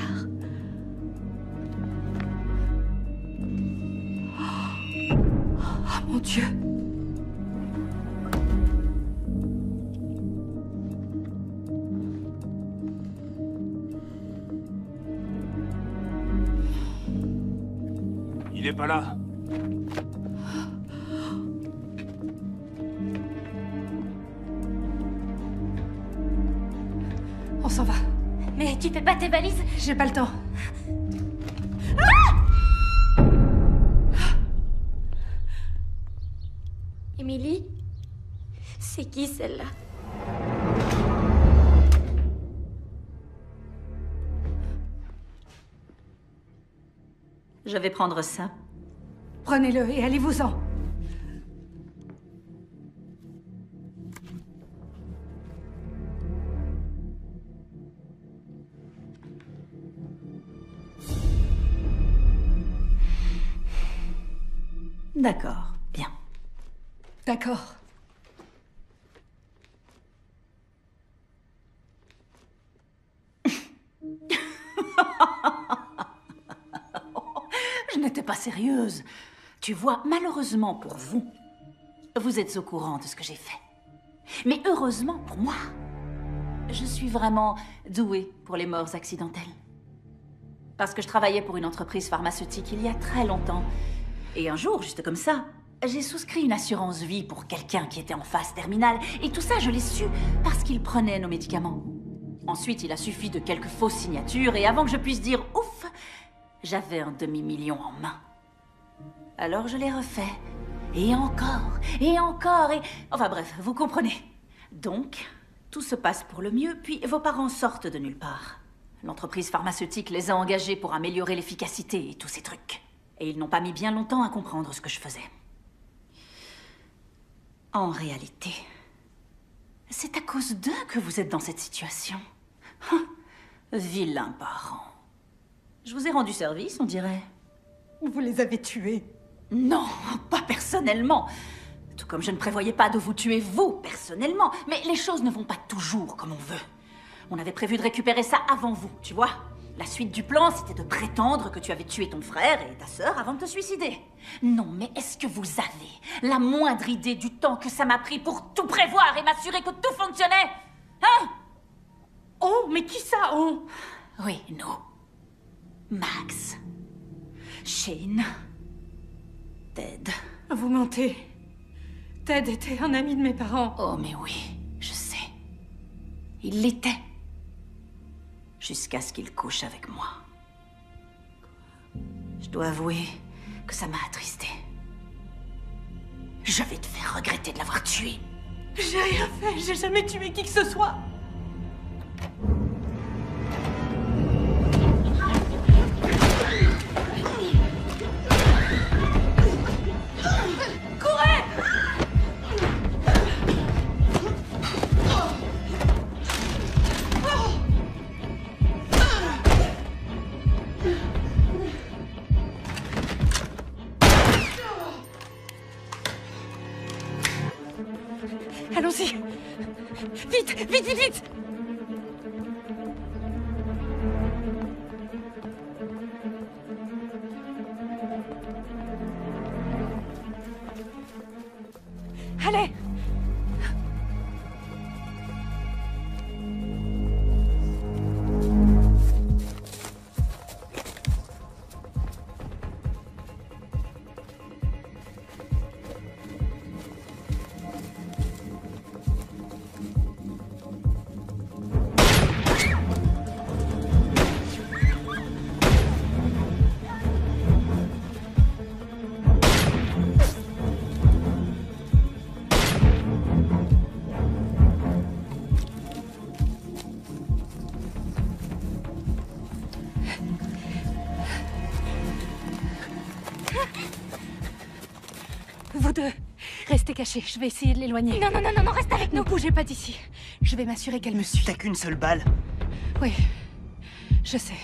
Oh mon Dieu! Il est pas là. On s'en va. Mais tu fais pas tes valises? J'ai pas le temps. Emily? C'est qui celle-là? Je vais prendre ça. Prenez-le et allez-vous-en. D'accord, bien. D'accord. Je n'étais pas sérieuse. Tu vois, malheureusement pour vous, vous êtes au courant de ce que j'ai fait. Mais heureusement pour moi, je suis vraiment douée pour les morts accidentelles. Parce que je travaillais pour une entreprise pharmaceutique il y a très longtemps. Et un jour, juste comme ça, j'ai souscrit une assurance vie pour quelqu'un qui était en phase terminale. Et tout ça, je l'ai su parce qu'il prenait nos médicaments. Ensuite, il a suffi de quelques fausses signatures et avant que je puisse dire « ouf », j'avais un demi-million en main. Alors je l'ai refait. Et encore, et encore, et... Enfin bref, vous comprenez. Donc, tout se passe pour le mieux, puis vos parents sortent de nulle part. L'entreprise pharmaceutique les a engagés pour améliorer l'efficacité et tous ces trucs. Et ils n'ont pas mis bien longtemps à comprendre ce que je faisais. En réalité, c'est à cause d'eux que vous êtes dans cette situation. Vilain parent. Je vous ai rendu service, on dirait. Vous les avez tués. Non, pas personnellement. Tout comme je ne prévoyais pas de vous tuer vous, personnellement. Mais les choses ne vont pas toujours comme on veut. On avait prévu de récupérer ça avant vous, tu vois. La suite du plan, c'était de prétendre que tu avais tué ton frère et ta sœur avant de te suicider. Non, mais est-ce que vous avez la moindre idée du temps que ça m'a pris pour tout prévoir et m'assurer que tout fonctionnait? Hein? Oh, mais qui ça, oh? Oui, nous. Max. Shane. Ted. Vous mentez. Ted était un ami de mes parents. Oh, mais oui, je sais. Il l'était. Jusqu'à ce qu'il couche avec moi. Je dois avouer que ça m'a attristée. Je vais te faire regretter de l'avoir tué. J'ai rien fait, j'ai jamais tué qui que ce soit. Courez! Allons-y. Vite, vite, vite, vite. Allez. Vous deux, restez cachés. Je vais essayer de l'éloigner. Non, non, non, non, non, reste avec nous. Ne bougez pas d'ici. Je vais m'assurer qu'elle me suit. T'as qu'une seule balle. Oui, je sais.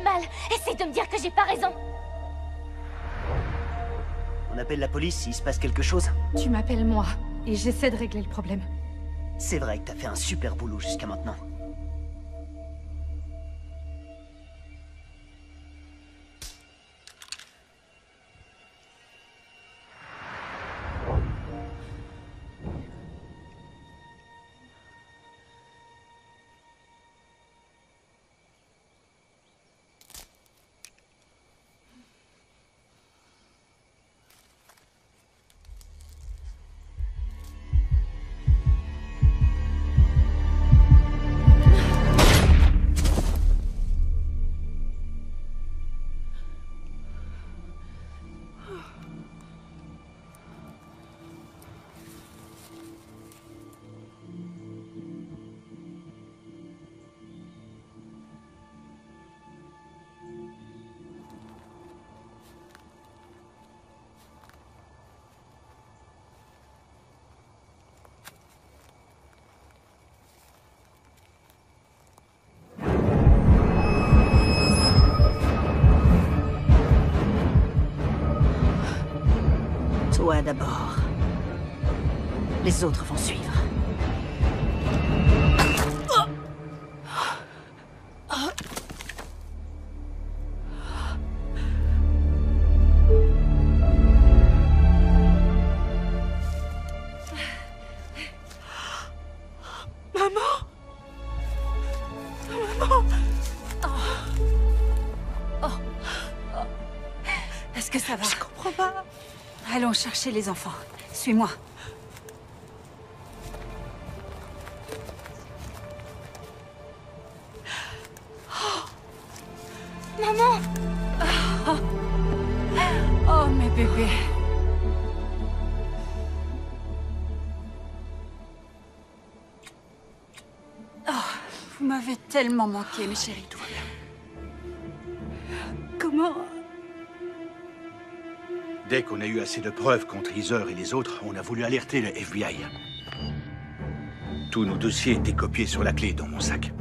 balle. Essaye de me dire que j'ai pas raison. On appelle la police s'il se passe quelque chose. Tu m'appelles moi, et j'essaie de régler le problème. C'est vrai que t'as fait un super boulot jusqu'à maintenant. Toi d'abord. Les autres vont suivre. Est-ce que ça va? Je comprends pas. Allons chercher les enfants. Suis-moi. Maman! Oh, mes bébés. Oh, vous m'avez tellement manqué, mes chéris. Tout va bien. Comment? Dès qu'on a eu assez de preuves contre Heather et les autres, on a voulu alerter le FBI. Tous nos dossiers étaient copiés sur la clé dans mon sac.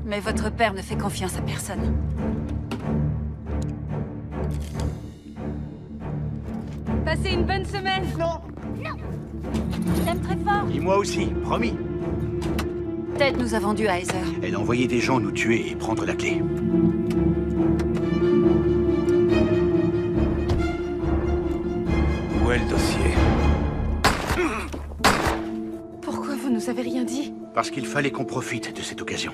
Mais votre père ne fait confiance à personne. Passez une bonne semaine. Non. Non. Je l'aime très fort. Et moi aussi, promis. Ted nous a vendus à Heather. Elle a envoyé des gens nous tuer et prendre la clé. Où est le dossier? Pourquoi vous nous avez rien dit? Parce qu'il fallait qu'on profite de cette occasion.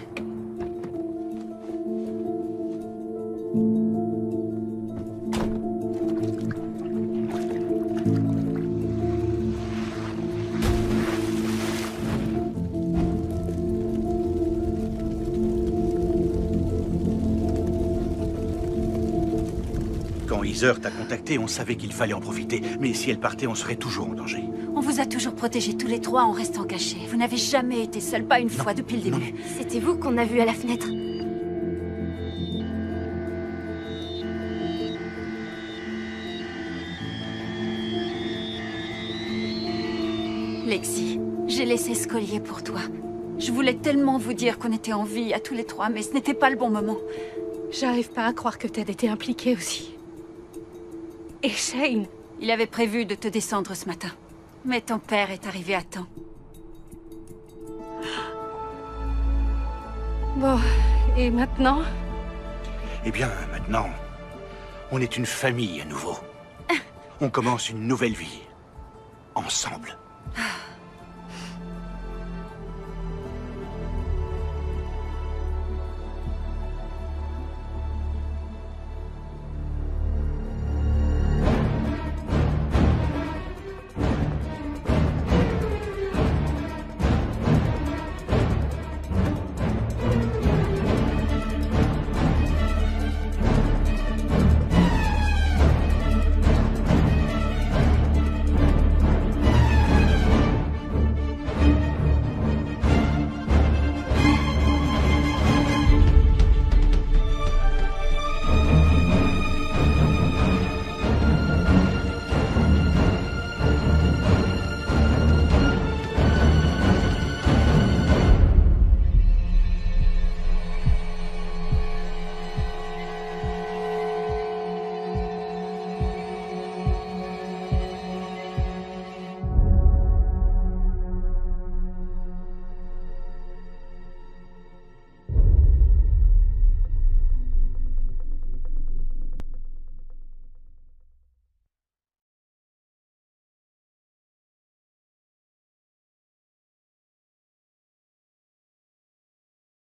Quand Heather t'a contacté, on savait qu'il fallait en profiter. Mais si elle partait, on serait toujours en danger. On vous a toujours protégés tous les trois en restant cachés. Vous n'avez jamais été seuls, pas une fois depuis le début. C'était vous qu'on a vu à la fenêtre. Lexi, j'ai laissé ce collier pour toi. Je voulais tellement vous dire qu'on était en vie à tous les trois, mais ce n'était pas le bon moment. J'arrive pas à croire que Ted était impliqué aussi. Et Shane? Il avait prévu de te descendre ce matin. Mais ton père est arrivé à temps. Bon, et maintenant? Eh bien, maintenant, on est une famille à nouveau. On commence une nouvelle vie. Ensemble. Ah.